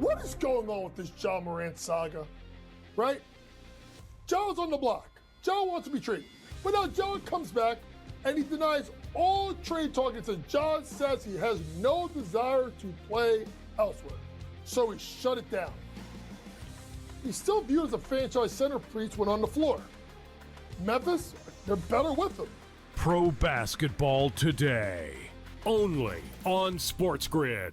What is going on with this John Morant saga? Right? Joe's on the block. Joe wants to be traded. But now Joe comes back and he denies all trade talk and John says he has no desire to play elsewhere. So he shut it down. He's still viewed as a franchise centerpiece when on the floor. Memphis, they're better with him. Pro Basketball Today, only on SportsGrid.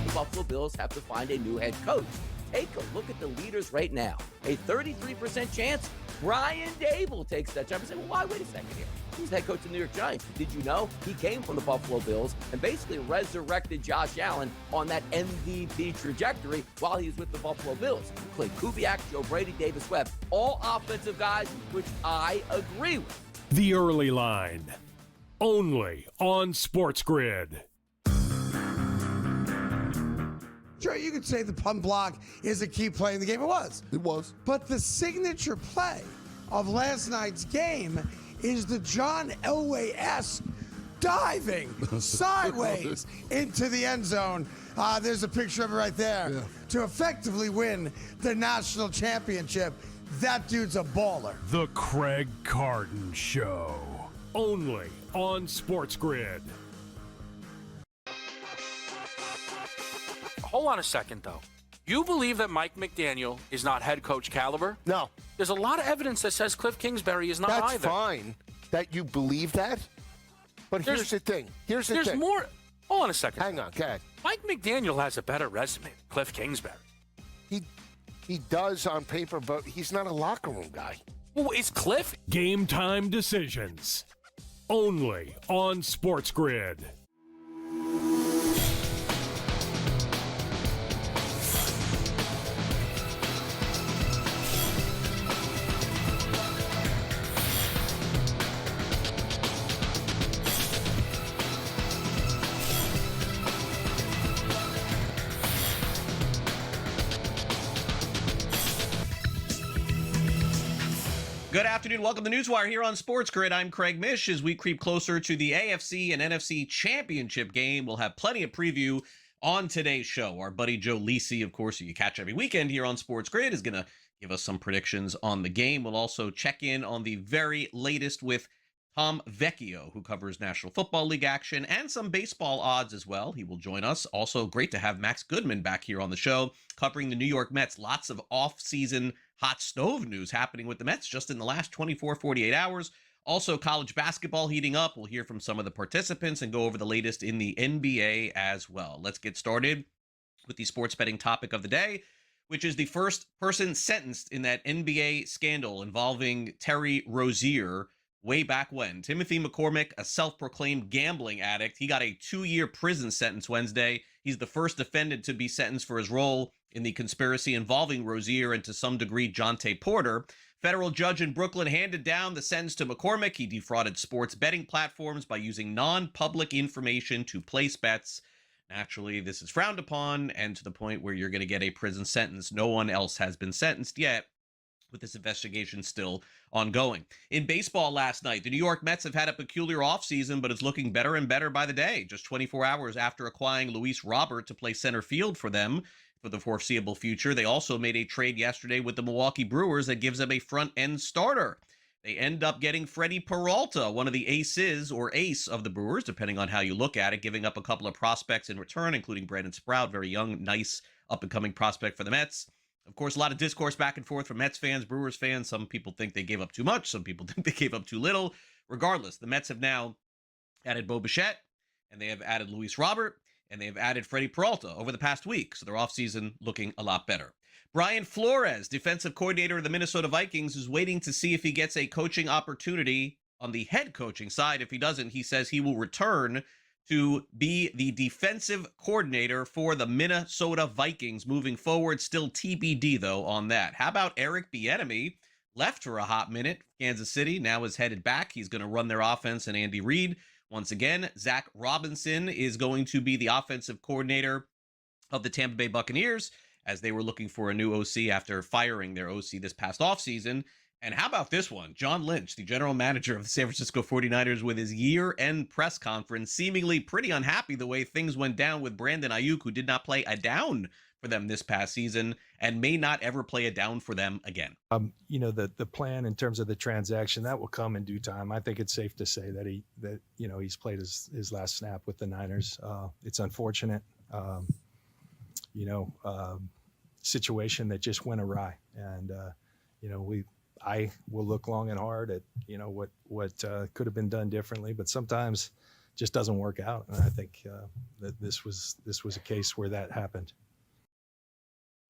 The Buffalo Bills have to find a new head coach. Take a look at the leaders right now. A 33% chance Brian Dable takes that job. You say, well, why? Wait a second here. He's head coach of the New York Giants. Did you know he came from the Buffalo Bills and basically resurrected Josh Allen on that MVP trajectory while he was with the Buffalo Bills? Clay Kubiak, Joe Brady, Davis Webb, all offensive guys, which I agree with. The Early Line, only on SportsGrid. Sure, you could say the punt block is a key play in the game. It was. It was. But the signature play of last night's game is the John Elway-esque diving sideways into the end zone. There's a picture of it right there. To effectively win the national championship. That dude's a baller. The Craig Carton Show, only on SportsGrid. Hold on a second, though. You believe that Mike McDaniel is not head coach caliber? No. There's a lot of evidence that says Cliff Kingsbury is not That's either. That's fine that you believe that. But here's the thing. There's more. Hold on a second. Hang on. Go ahead. Mike McDaniel has a better resume than Cliff Kingsbury. He does on paper, but he's not a locker room guy. Well, is Cliff? Game time decisions, only on SportsGrid. Good afternoon. Welcome to NewsWire here on SportsGrid. I'm Craig Mish. As we creep closer to the AFC and NFC Championship game, we'll have plenty of preview on today's show. Our buddy Joe Lisi, of course, who you catch every weekend here on SportsGrid, is going to give us some predictions on the game. We'll also check in on the very latest with Tom Vecchio, who covers National Football League action and some baseball odds as well. He will join us. Also, great to have Max Goodman back here on the show, covering the New York Mets. Lots of off-season hot stove news happening with the Mets just in the last 24, 48 hours. Also, college basketball heating up. We'll hear from some of the participants and go over the latest in the NBA as well. Let's get started with the sports betting topic of the day, which is the first person sentenced in that NBA scandal involving Terry Rozier way back when. Timothy McCormick, a self-proclaimed gambling addict, he got a 2-year prison sentence Wednesday. He's the first defendant to be sentenced for his role in the conspiracy involving Rozier and to some degree Jonte Porter. Federal judge in Brooklyn handed down the sentence to McCormick. He defrauded sports betting platforms by using non-public information to place bets. Naturally, this is frowned upon, and to the point where you're going to get a prison sentence. No one else has been sentenced yet, with this investigation still ongoing. In baseball last night, the New York Mets have had a peculiar offseason, but it's looking better and better by the day. Just 24 hours after acquiring Luis Robert to play center field for them for the foreseeable future, they also made a trade yesterday with the Milwaukee Brewers that gives them a front-end starter. They end up getting Freddie Peralta, one of the aces or ace of the Brewers, depending on how you look at it, giving up a couple of prospects in return, including Brandon Sprout, very young, nice, up-and-coming prospect for the Mets. Of course, a lot of discourse back and forth from Mets fans, Brewers fans. Some people think they gave up too much. Some people think they gave up too little. Regardless, the Mets have now added Bo Bichette, and they have added Luis Robert, and they have added Freddie Peralta over the past week. So their offseason looking a lot better. Brian Flores, defensive coordinator of the Minnesota Vikings, is waiting to see if he gets a coaching opportunity on the head coaching side. If he doesn't, he says he will return to be the defensive coordinator for the Minnesota Vikings moving forward. Still TBD, though, on that. How about Eric Bieniemy? Left for a hot minute. Kansas City now is headed back. He's going to run their offense and Andy Reid. Once again, Zach Robinson is going to be the offensive coordinator of the Tampa Bay Buccaneers, as they were looking for a new OC after firing their OC this past offseason. And how about this one? John Lynch, the general manager of the San Francisco 49ers, with his year-end press conference, seemingly pretty unhappy the way things went down with Brandon Ayuk, who did not play a down for them this past season and may not ever play a down for them again. The plan in terms of the transaction, that will come in due time. I think it's safe to say that he's played his last snap with the Niners. It's unfortunate, situation that just went awry. And, I will look long and hard at, what could have been done differently, but sometimes just doesn't work out. And I think that this was a case where that happened.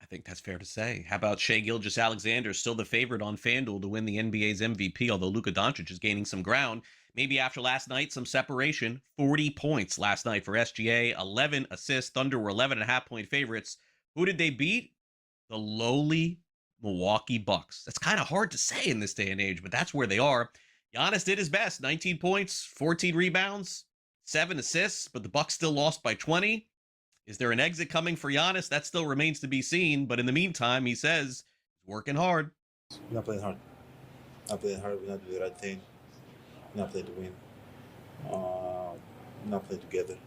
I think that's fair to say. How about Shai Gilgeous-Alexander, still the favorite on FanDuel to win the NBA's MVP, although Luka Doncic is gaining some ground. Maybe after last night, some separation. 40 points last night for SGA, 11 assists. Thunder were 11.5-point favorites. Who did they beat? The lowly Milwaukee Bucks. That's kind of hard to say in this day and age, but that's where they are. Giannis did his best. 19 points, 14 rebounds, 7 assists, but the Bucks still lost by 20. Is there an exit coming for Giannis? That still remains to be seen. But in the meantime, he says he's working hard. We're not playing hard. Not playing hard. We're not doing the right thing. We're not playing to win. We're not playing together.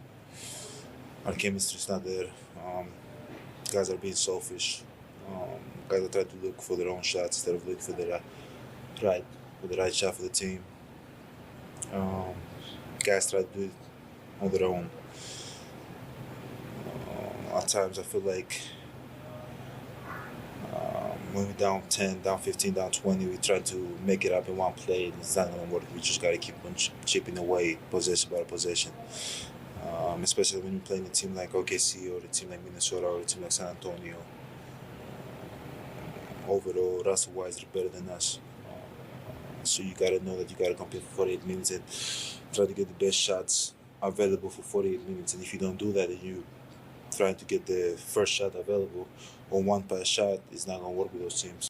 Our chemistry's not there. Guys are being selfish. Guys are trying to look for their own shots instead of looking for the right shot for the team. Guys try to do it on their own. At times I feel like when we're down 10, down 15, down 20, we try to make it up in one play. It's not going to work. We just got to keep on chipping away possession by possession. Especially when you're playing a team like OKC or a team like Minnesota or a team like San Antonio. Overall, Russell-wise, they're better than us. So you got to know that you got to compete for 48 minutes and try to get the best shots available for 48 minutes. And if you don't do that, then you trying to get the first shot available on one pass shot is not going to work with those teams.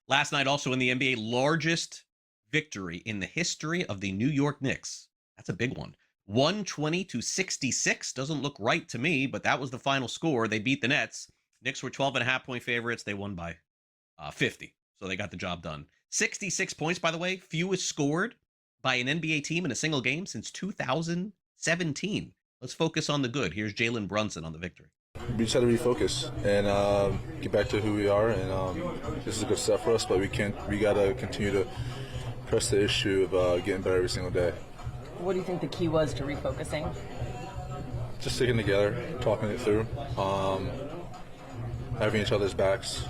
Last night, also in the NBA, largest victory in the history of the New York Knicks. That's a big one. 120-66. Doesn't look right to me, but that was the final score. They beat the Nets. Knicks were 12.5-point favorites. They won by 50. So they got the job done. 66 points, by the way, fewest scored by an NBA team in a single game since 2017. Let's focus on the good. Here's Jalen Brunson on the victory. We just had to refocus and get back to who we are, and this is a good step for us, but we got to continue to press the issue of getting better every single day. What do you think the key was to refocusing? Just sticking together, talking it through, having each other's backs,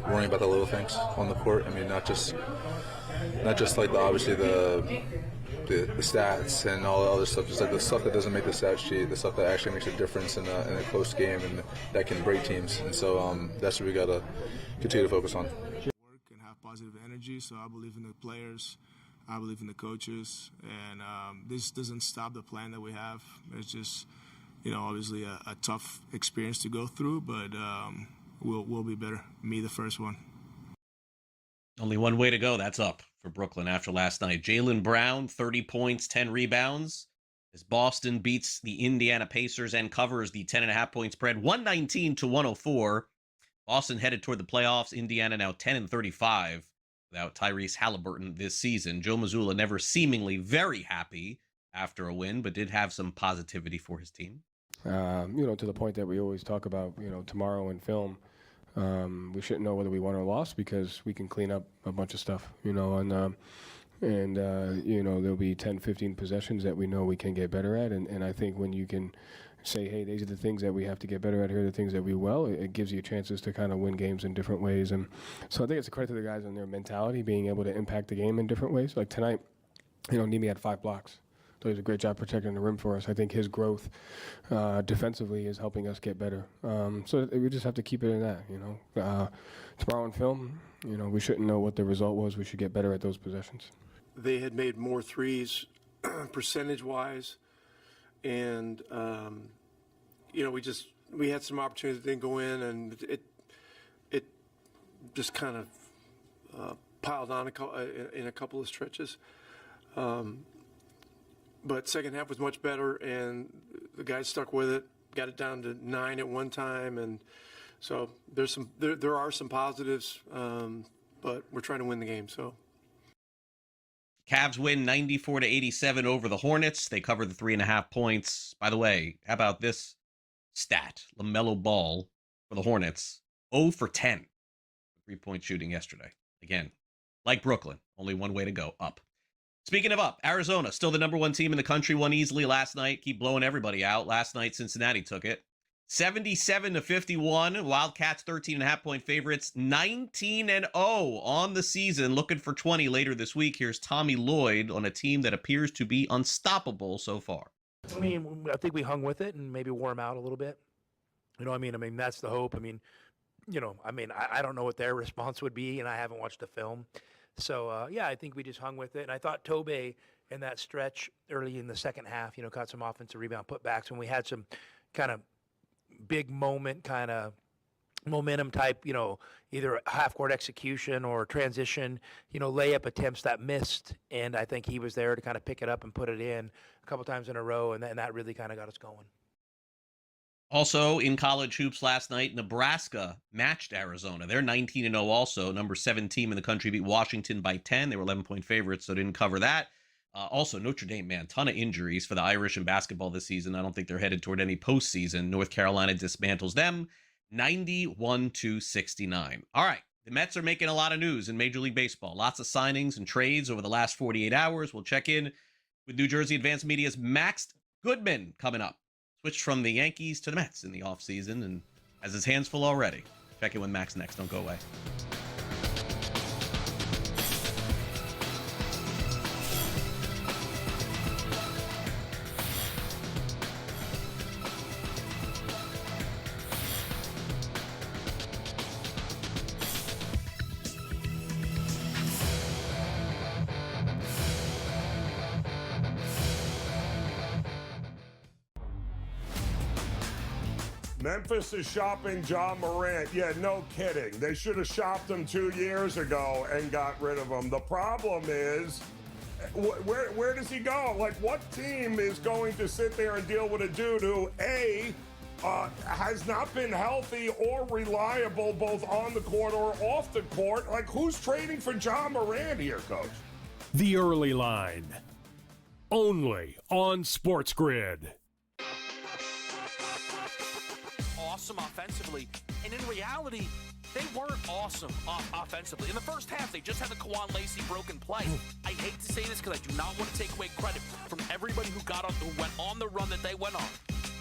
worrying about the little things on the court. I mean, not just like the stats and all the other stuff, just like the stuff that doesn't make the stat sheet, the stuff that actually makes a difference in a close game and that can break teams. And so that's what we got to continue to focus on. Work and have positive energy. So I believe in the players, I believe in the coaches, and this doesn't stop the plan that we have. It's just, obviously a tough experience to go through, but we'll be better. Me, the first one. Only one way to go. That's up for Brooklyn after last night. Jaylen Brown, 30 points, 10 rebounds. As Boston beats the Indiana Pacers and covers the 10.5-point spread, 119-104. Boston headed toward the playoffs. Indiana now 10-35 without Tyrese Halliburton this season. Joe Mazzulla never seemingly very happy after a win, but did have some positivity for his team. To the point that we always talk about, tomorrow in film. We shouldn't know whether we won or lost because we can clean up a bunch of stuff, and there'll be 10, 15 possessions that we know we can get better at. And I think when you can say, hey, these are the things that we have to get better at, here are the things that we will, it gives you chances to kind of win games in different ways. And so I think it's a credit to the guys on their mentality, being able to impact the game in different ways. Like tonight, Nimi had 5 blocks. So he did a great job protecting the rim for us. I think his growth defensively is helping us get better. So we just have to keep it in that, Tomorrow in film, we shouldn't know what the result was. We should get better at those possessions. They had made more threes percentage-wise. And, we had some opportunities that didn't go in, and it just kind of piled on in a couple of stretches. But second half was much better, and the guys stuck with it, got it down to 9 at one time, and so there are some positives. but we're trying to win the game. So. Cavs win 94-87 over the Hornets. They cover the 3.5 points. By the way, how about this stat? LaMelo Ball for the Hornets, 0 for 10. 3-point shooting yesterday. Again, like Brooklyn, only one way to go, up. Speaking of up, Arizona, still the number 1 team in the country, won easily last night. Keep blowing everybody out. Last night, Cincinnati took it. 77-51. Wildcats 13.5-point favorites. 19-0 on the season. Looking for 20 later this week. Here's Tommy Lloyd on a team that appears to be unstoppable so far. I mean, I think we hung with it and maybe wore them out a little bit. You know, I mean, that's the hope. I mean, I don't know what their response would be, and I haven't watched the film. So, yeah, I think we just hung with it. And I thought Tobe in that stretch early in the second half, got some offensive rebound putbacks when we had some kind of big moment, kind of momentum type, either half-court execution or transition, layup attempts that missed. And I think he was there to kind of pick it up and put it in a couple times in a row, and that really kind of got us going. Also, in college hoops last night, Nebraska matched Arizona. They're 19-0 also. Number 7 team in the country beat Washington by 10. They were 11-point favorites, so didn't cover that. Also, Notre Dame, man, ton of injuries for the Irish in basketball this season. I don't think they're headed toward any postseason. North Carolina dismantles them 91-69. All right, the Mets are making a lot of news in Major League Baseball. Lots of signings and trades over the last 48 hours. We'll check in with New Jersey Advanced Media's Max Goodman coming up. Switched from the Yankees to the Mets in the offseason and has his hands full already. Check in with Max next. Don't go away. Memphis is shopping John Morant. Yeah, no kidding. They should have shopped him 2 years ago and got rid of him. The problem is, where does he go? Like, what team is going to sit there and deal with a dude who, A, has not been healthy or reliable both on the court or off the court? Like, who's trading for John Morant here, Coach? The Early Line. Only on SportsGrid. Awesome offensively, and in reality, they weren't awesome offensively. In the first half, they just had the Kwan Lacey broken play. I hate to say this because I do not want to take away credit from everybody who went on the run that they went on.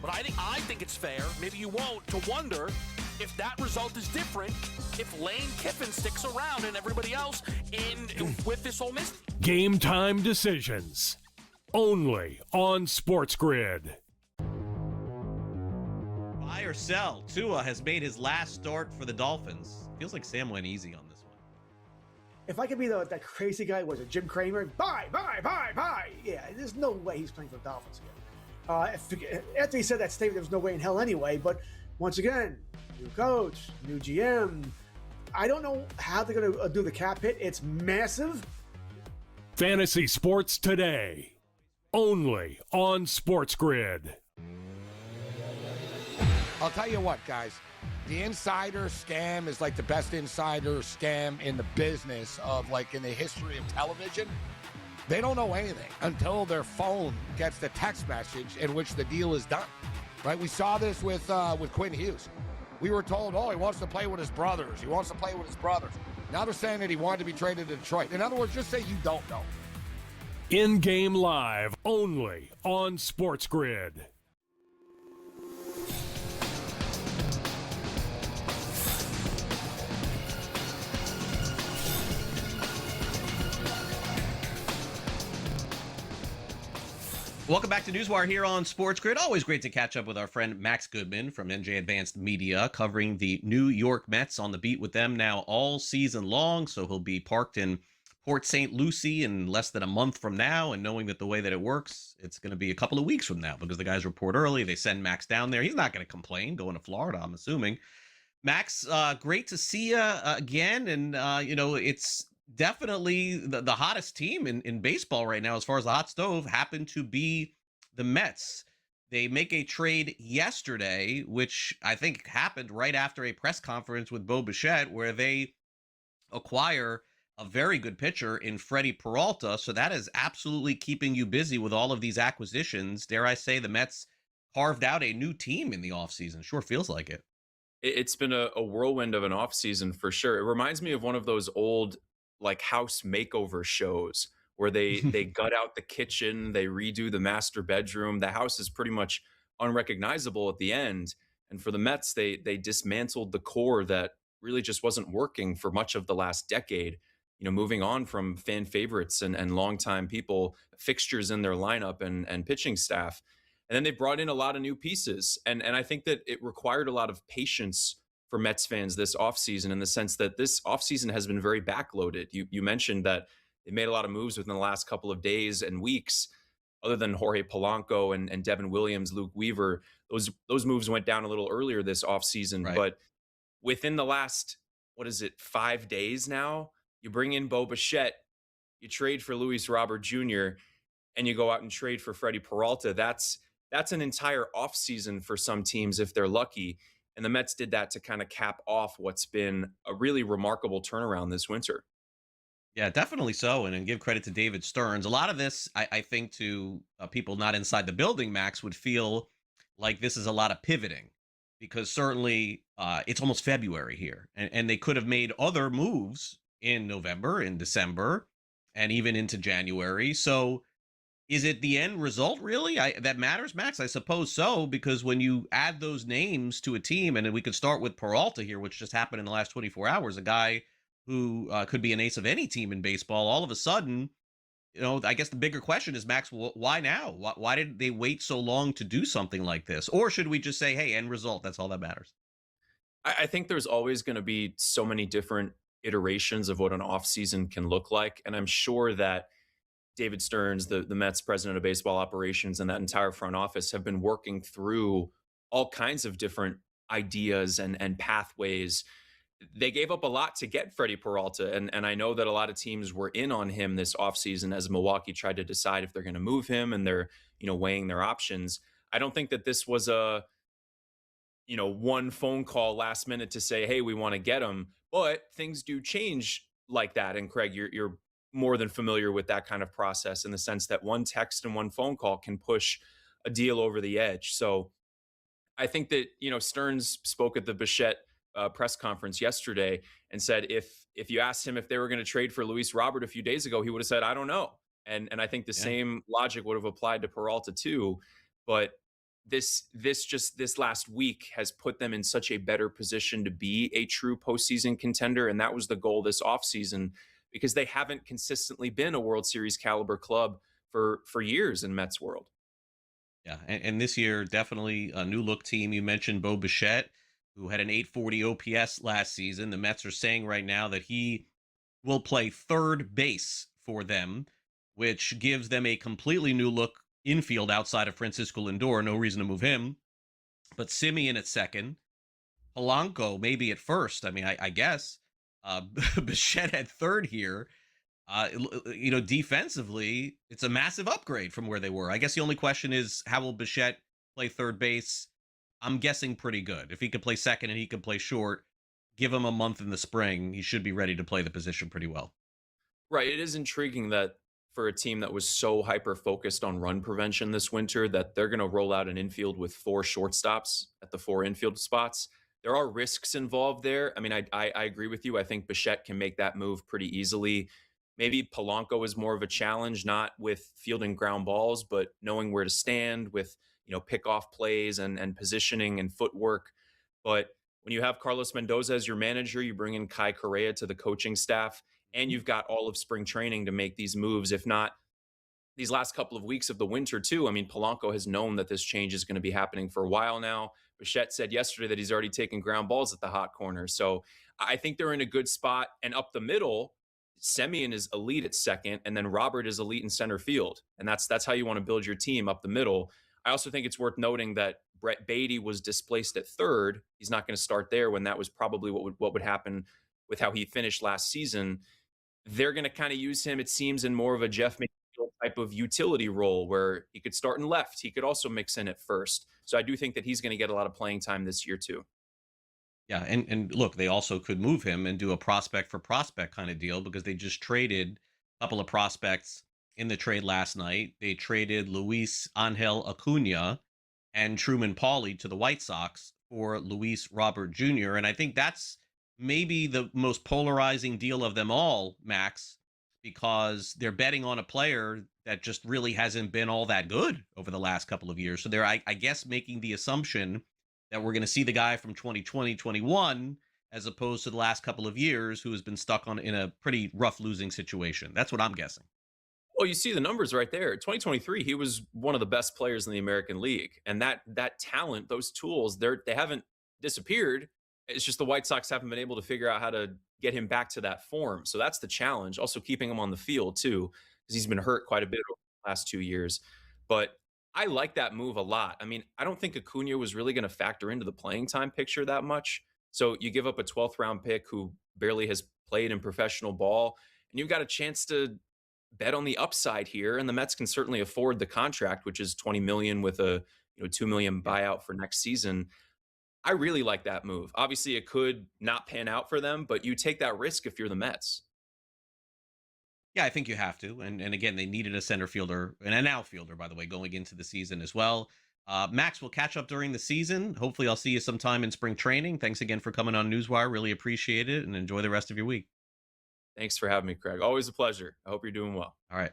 But I think it's fair, maybe you won't, to wonder if that result is different if Lane Kiffin sticks around and everybody else with this Ole Miss. Game time decisions. Only on SportsGrid. Buy or sell. Tua has made his last start for the Dolphins. Feels like Sam went easy on this one. If I could be that crazy guy, was it Jim Cramer? Buy. Yeah, there's no way he's playing for the Dolphins again. After he said that statement, there was no way in hell anyway. But once again, new coach, new GM. I don't know how they're going to do the cap hit. It's massive. Fantasy Sports Today. Only on SportsGrid. I'll tell you what, guys. The insider scam is like the best insider scam in the business of, like, in the history of television. They don't know anything until their phone gets the text message in which the deal is done, right? We saw this with Quinn Hughes. We were told, he wants to play with his brothers. Now they're saying that he wanted to be traded to Detroit. In other words, just say you don't know. In-game live, only on SportsGrid. Welcome back to NewsWire here on SportsGrid. Always great to catch up with our friend Max Goodman from NJ Advanced Media, covering the New York Mets, on the beat with them now all season long. So he'll be parked in Port St. Lucie in less than a month from now, and knowing that the way that it works, it's going to be a couple of weeks from now because the guys report early. They send Max down there. He's not going to complain going to Florida, I'm assuming. Max, great to see you again. And, it's definitely the hottest team in baseball right now as far as the hot stove happened to be the Mets. They make a trade yesterday, which I think happened right after a press conference with Bo Bichette, where they acquire a very good pitcher in Freddie Peralta. So that is absolutely keeping you busy with all of these acquisitions. Dare I say the Mets carved out a new team in the offseason. Sure feels like it. It's been a whirlwind of an offseason for sure. It reminds me of one of those old like house makeover shows where they gut out the kitchen, they redo the master bedroom. The house is pretty much unrecognizable at the end. And for the Mets, they dismantled the core that really just wasn't working for much of the last decade. Moving on from fan favorites and longtime people, fixtures in their lineup and pitching staff. And then they brought in a lot of new pieces. And I think that it required a lot of patience for Mets fans this offseason, in the sense that this offseason has been very backloaded. You mentioned that they made a lot of moves within the last couple of days and weeks. Other than Jorge Polanco and Devin Williams, Luke Weaver, those moves went down a little earlier this offseason. Right. But within the last, 5 days now, you bring in Bo Bichette, you trade for Luis Robert Jr., and you go out and trade for Freddie Peralta. That's an entire offseason for some teams if they're lucky. And the Mets did that to kind of cap off what's been a really remarkable turnaround this winter. Yeah, definitely so. And give credit to David Stearns. A lot of this, I think, to people not inside the building, Max, would feel like this is a lot of pivoting, because certainly it's almost February here. And they could have made other moves in November, in December, and even into January. So is it the end result, really, that matters, Max? I suppose so, because when you add those names to a team, and we could start with Peralta here, which just happened in the last 24 hours, a guy who could be an ace of any team in baseball, all of a sudden, I guess the bigger question is, Max, why now? Why did they wait so long to do something like this? Or should we just say, hey, end result, that's all that matters? I think there's always going to be so many different iterations of what an offseason can look like. And I'm sure that David Stearns, the Mets president of baseball operations, and that entire front office have been working through all kinds of different ideas and pathways. They gave up a lot to get Freddie Peralta, and I know that a lot of teams were in on him this offseason as Milwaukee tried to decide if they're going to move him, and they're weighing their options. I don't think that this was a one phone call last minute to say, hey, we want to get him, but things do change like that. And Craig, you're more than familiar with that kind of process, in the sense that one text and one phone call can push a deal over the edge. So I think that, Stearns spoke at the Bichette press conference yesterday and said if you asked him if they were going to trade for Luis Robert a few days ago, he would have said, I don't know. And I think the same logic would have applied to Peralta too. But this last week has put them in such a better position to be a true postseason contender. And that was the goal this offseason, because they haven't consistently been a World Series caliber club for years in Mets world. Yeah, and this year, definitely a new look team. You mentioned Bo Bichette, who had an 840 OPS last season. The Mets are saying right now that he will play third base for them, which gives them a completely new look infield outside of Francisco Lindor. No reason to move him. But Simeon at second, Polanco maybe at first. I mean, I guess. Bichette at third here. Defensively, it's a massive upgrade from where they were. I guess the only question is, how will Bichette play third base? I'm guessing pretty good. If he could play second and he could play short, give him a month in the spring, he should be ready to play the position pretty well. Right. It is intriguing that for a team that was so hyper-focused on run prevention this winter, that they're going to roll out an infield with 4 shortstops at the 4 infield spots. There are risks involved there. I mean, I agree with you. I think Bichette can make that move pretty easily. Maybe Polanco is more of a challenge, not with fielding ground balls, but knowing where to stand with, pick-off plays and positioning and footwork. But when you have Carlos Mendoza as your manager, you bring in Kai Correa to the coaching staff, and you've got all of spring training to make these moves, if not these last couple of weeks of the winter too. I mean, Polanco has known that this change is going to be happening for a while now. Bichette said yesterday that he's already taken ground balls at the hot corner. So I think they're in a good spot. And up the middle, Semien is elite at second, and then Robert is elite in center field. And that's how you want to build your team up the middle. I also think it's worth noting that Brett Beatty was displaced at third. He's not going to start there, when that was probably what would happen with how he finished last season. They're going to kind of use him, it seems, in more of a Jeff McNeil type of utility role, where he could start in left. He could also mix in at first. So I do think that he's going to get a lot of playing time this year too. Yeah, and look, they also could move him and do a prospect for prospect kind of deal because they just traded a couple of prospects in the trade last night. They traded Luis Angel Acuna and Truman Pauly to the White Sox for Luis Robert Jr. And I think that's maybe the most polarizing deal of them all, Max, because they're betting on a player that just really hasn't been all that good over the last couple of years. So they're, I guess, making the assumption that we're going to see the guy from 2020, 21, as opposed to the last couple of years who has been stuck in a pretty rough losing situation. That's what I'm guessing. Well, you see the numbers right there. 2023, he was one of the best players in the American League. And that talent, those tools, they haven't disappeared. It's just the White Sox haven't been able to figure out how to get him back to that form. So that's the challenge. Also keeping him on the field too, because he's been hurt quite a bit over the last 2 years. But I like that move a lot. I mean, I don't think Acuna was really going to factor into the playing time picture that much. So you give up a 12th round pick who barely has played in professional ball, and you've got a chance to bet on the upside here. And the Mets can certainly afford the contract, which is $20 million with a $2 million buyout for next season. I really like that move. Obviously, it could not pan out for them, but you take that risk if you're the Mets. Yeah, I think you have to. And again, they needed a center fielder and an outfielder, by the way, going into the season as well. Max, we'll catch up during the season. Hopefully, I'll see you sometime in spring training. Thanks again for coming on NewsWire. Really appreciate it, and enjoy the rest of your week. Thanks for having me, Craig. Always a pleasure. I hope you're doing well. All right.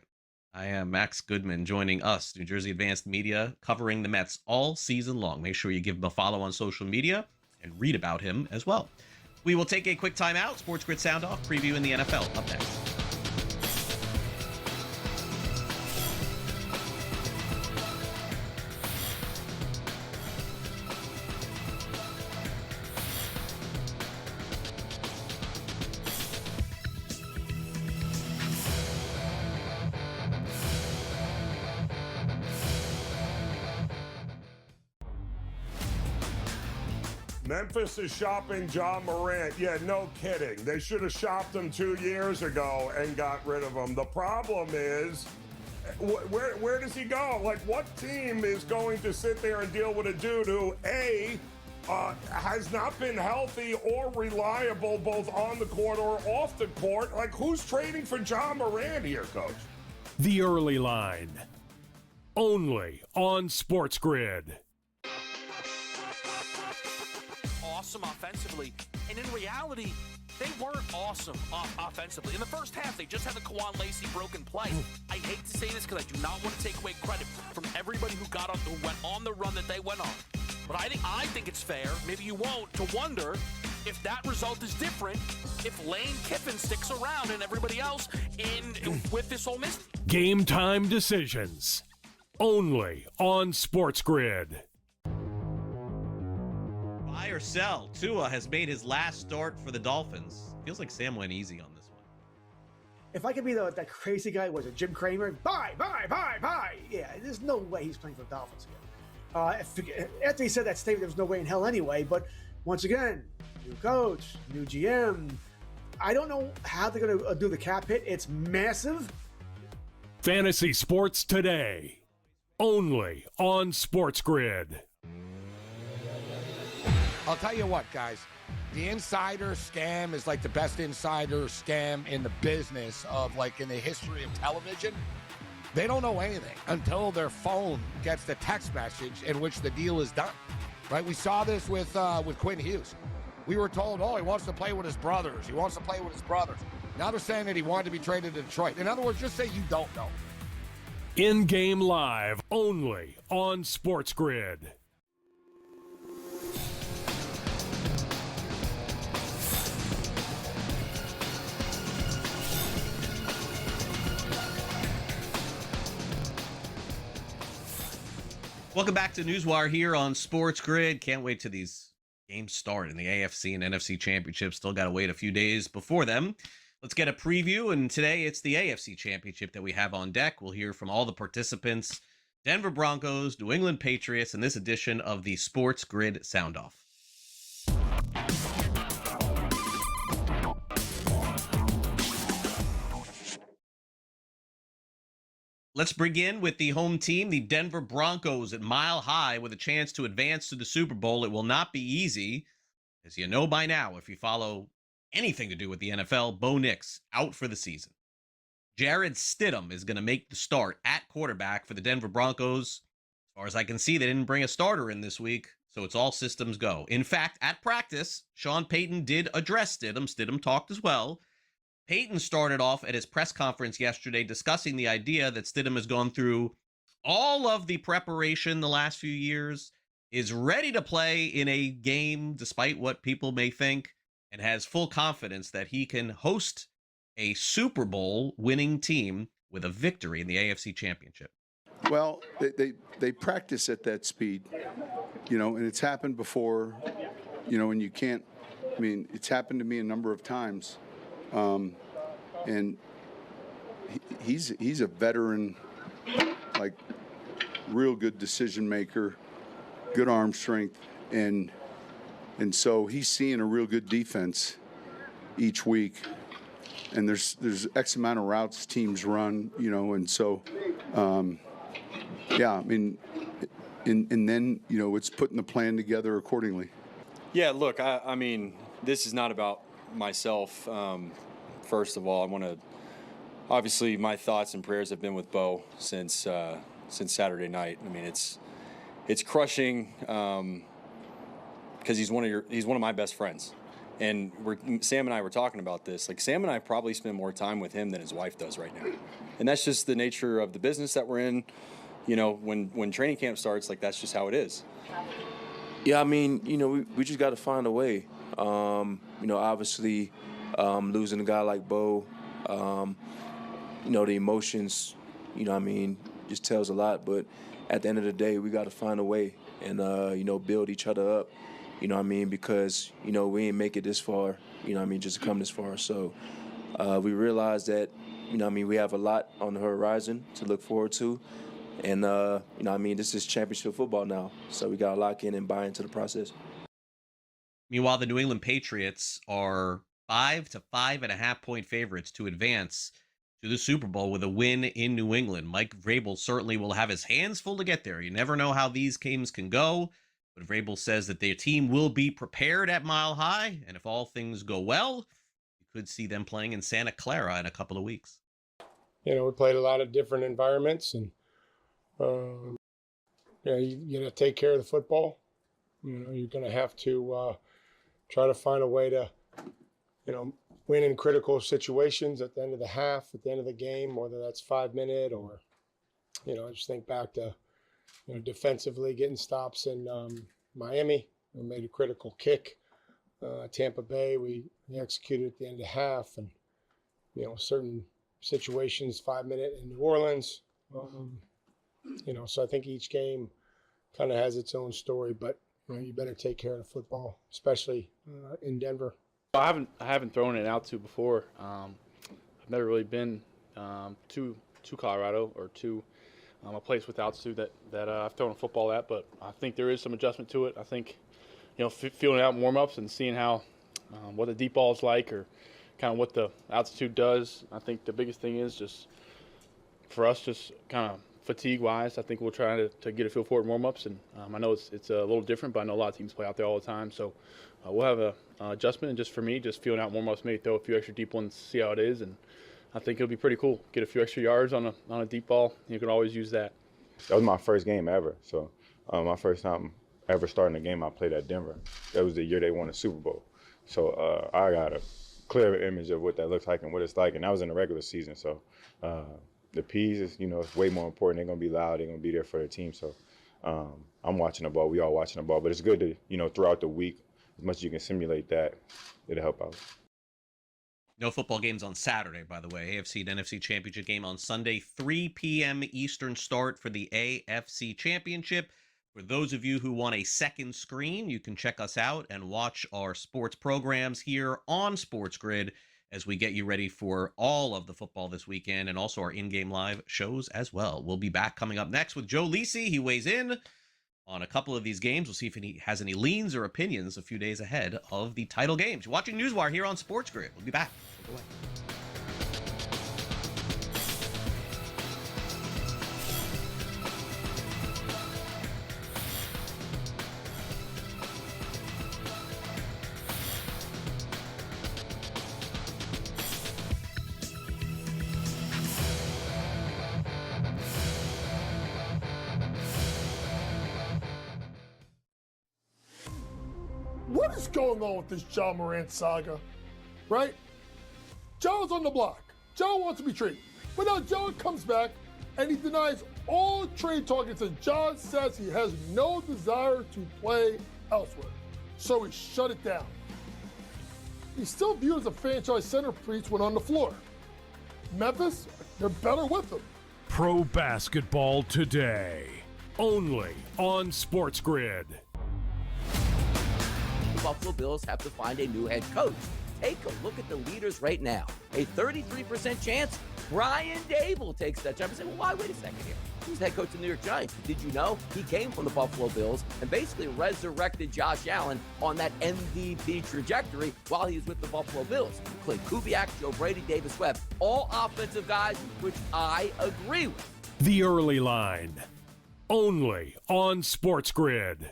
I am Max Goodman joining us, New Jersey Advanced Media, covering the Mets all season long. Make sure you give him a follow on social media and read about him as well. We will take a quick time out. Sports Grid Sound Off, previewing the NFL up next. Memphis is shopping John Morant. Yeah, no kidding. They should have shopped him 2 years ago and got rid of him. The problem is, where does he go? Like, what team is going to sit there and deal with a dude who, A, has not been healthy or reliable both on the court or off the court? Like, who's trading for John Morant here, Coach? The Early Line. Only on SportsGrid. Awesome offensively, and in reality, they weren't awesome offensively. In the first half, they just had the Kawhi Lacey broken play. I hate to say this because I do not want to take away credit from everybody who went on the run that they went on. But I think it's fair, maybe you won't, to wonder if that result is different if Lane Kiffin sticks around and everybody else with this Ole Miss. Game time decisions. Only on SportsGrid. Buy or sell. Tua has made his last start for the Dolphins. Feels like Sam went easy on this one. If I could be that crazy guy, was it Jim Cramer? Buy. Yeah, there's no way he's playing for the Dolphins again. After he said that statement, there was no way in hell anyway. But once again, new coach, new GM. I don't know how they're going to do the cap hit. It's massive. Fantasy Sports Today. Only on SportsGrid. I'll tell you what, guys. The insider scam is like the best insider scam in the business of, like, in the history of television. They don't know anything until their phone gets the text message in which the deal is done, right? We saw this with Quinn Hughes. We were told, he wants to play with his brothers. He wants to play with his brothers. Now they're saying that he wanted to be traded to Detroit. In other words, just say you don't know. In-game live only on SportsGrid. Welcome back to NewsWire here on SportsGrid. Can't wait till these games start in the AFC and NFC Championship. Still got to wait a few days before them. Let's get a preview, and today it's the AFC Championship that we have on deck. We'll hear from all the participants, Denver Broncos, New England Patriots, in this edition of the SportsGrid Sound Off. Let's begin with the home team, the Denver Broncos, at Mile High with a chance to advance to the Super Bowl. It will not be easy. As you know by now, if you follow anything to do with the NFL, Bo Nix out for the season. Jarrett Stidham is going to make the start at quarterback for the Denver Broncos. As far as I can see, they didn't bring a starter in this week, so it's all systems go. In fact, at practice, Sean Payton did address Stidham. Stidham talked as well. Payton started off at his press conference yesterday discussing the idea that Stidham has gone through all of the preparation the last few years, is ready to play in a game despite what people may think, and has full confidence that he can host a Super Bowl winning team with a victory in the AFC Championship. Well, they practice at that speed, and it's happened before, and you can't, it's happened to me a number of times. And he's a veteran, like real good decision maker, good arm strength, and so he's seeing a real good defense each week. And there's X amount of routes teams run, and so and then it's putting the plan together accordingly. Yeah, look, I mean, this is not about myself. First of all, I want to, obviously my thoughts and prayers have been with Bo since Saturday night. I mean, it's crushing because he's one of my best friends. And Sam and I were talking about this. Like, Sam and I probably spend more time with him than his wife does right now. And that's just the nature of the business that we're in. When training camp starts, like, that's just how it is. Yeah, I mean, we just got to find a way. Obviously, losing a guy like Bo, the emotions, just tells a lot. But at the end of the day, we got to find a way and, build each other up. Because, we ain't make it this far, just to come this far. So we realized that, we have a lot on the horizon to look forward to. And, this is championship football now. So we got to lock in and buy into the process. Meanwhile, the New England Patriots are 5 to 5.5 point favorites to advance to the Super Bowl with a win in New England. Mike Vrabel certainly will have his hands full to get there. You never know how these games can go. But Vrabel says that their team will be prepared at Mile High, and if all things go well, you could see them playing in Santa Clara in a couple of weeks. We played a lot of different environments, and you got to take care of the football. You're going to have to try to find a way to, win in critical situations at the end of the half, at the end of the game, whether that's 5-minute or, just think back to, defensively getting stops in Miami. We made a critical kick. Tampa Bay, we executed at the end of the half. And, certain situations, 5-minute in New Orleans. So I think each game kind of has its own story. But, you better take care of the football, especially in Denver. I haven't thrown it out to before. I've never really been to Colorado or to a place with altitude that I've thrown football at, but I think there is some adjustment to it. I think, feeling out in warm-ups and seeing how what the deep ball is like or kind of what the altitude does. I think the biggest thing is just for us, just kind of fatigue-wise, I think we'll try to get a feel for it in warm-ups. And I know it's a little different, but I know a lot of teams play out there all the time. So we'll have an adjustment. And just for me, just feeling out in warm-ups, maybe throw a few extra deep ones, see how it is. And I think it'll be pretty cool. Get a few extra yards on a deep ball. You can always use that. That was my first game ever. So my first time ever starting a game, I played at Denver. That was the year they won the Super Bowl. So I got a clear image of what that looks like and what it's like. And that was in the regular season. So the P's is, it's way more important. They're going to be loud. They're going to be there for their team. So I'm watching the ball. We all watching the ball. But it's good to, throughout the week, as much as you can simulate that, it'll help out. No football games on Saturday, by the way. AFC and NFC Championship game on Sunday, 3 p.m. Eastern start for the AFC Championship. For those of you who want a second screen, you can check us out and watch our sports programs here on SportsGrid as we get you ready for all of the football this weekend and also our in-game live shows as well. We'll be back coming up next with Joe Lisi. He weighs in on a couple of these games. We'll see if he has any leans or opinions a few days ahead of the title games. You're watching NewsWire here on SportsGrid. We'll be back. Take it away. what is going on with this John Morant saga, right? Joe's on the block. Joe wants to be traded. But now Joe comes back and he denies all trade talk and says John says he has no desire to play elsewhere. So he shut it down. He's still viewed as a franchise centerpiece when on the floor. Memphis, they're better with him. Pro Basketball Today, only on SportsGrid. The Buffalo Bills have to find a new head coach. Take a look at the leaders right now. A 33% chance Brian Dable takes that job. You say, well, why? Wait a second here. He's head coach of the New York Giants. Did you know he came from the Buffalo Bills and basically resurrected Josh Allen on that MVP trajectory while he was with the Buffalo Bills? Clint Kubiak, Joe Brady, Davis Webb, all offensive guys, which I agree with. The Early Line, only on SportsGrid.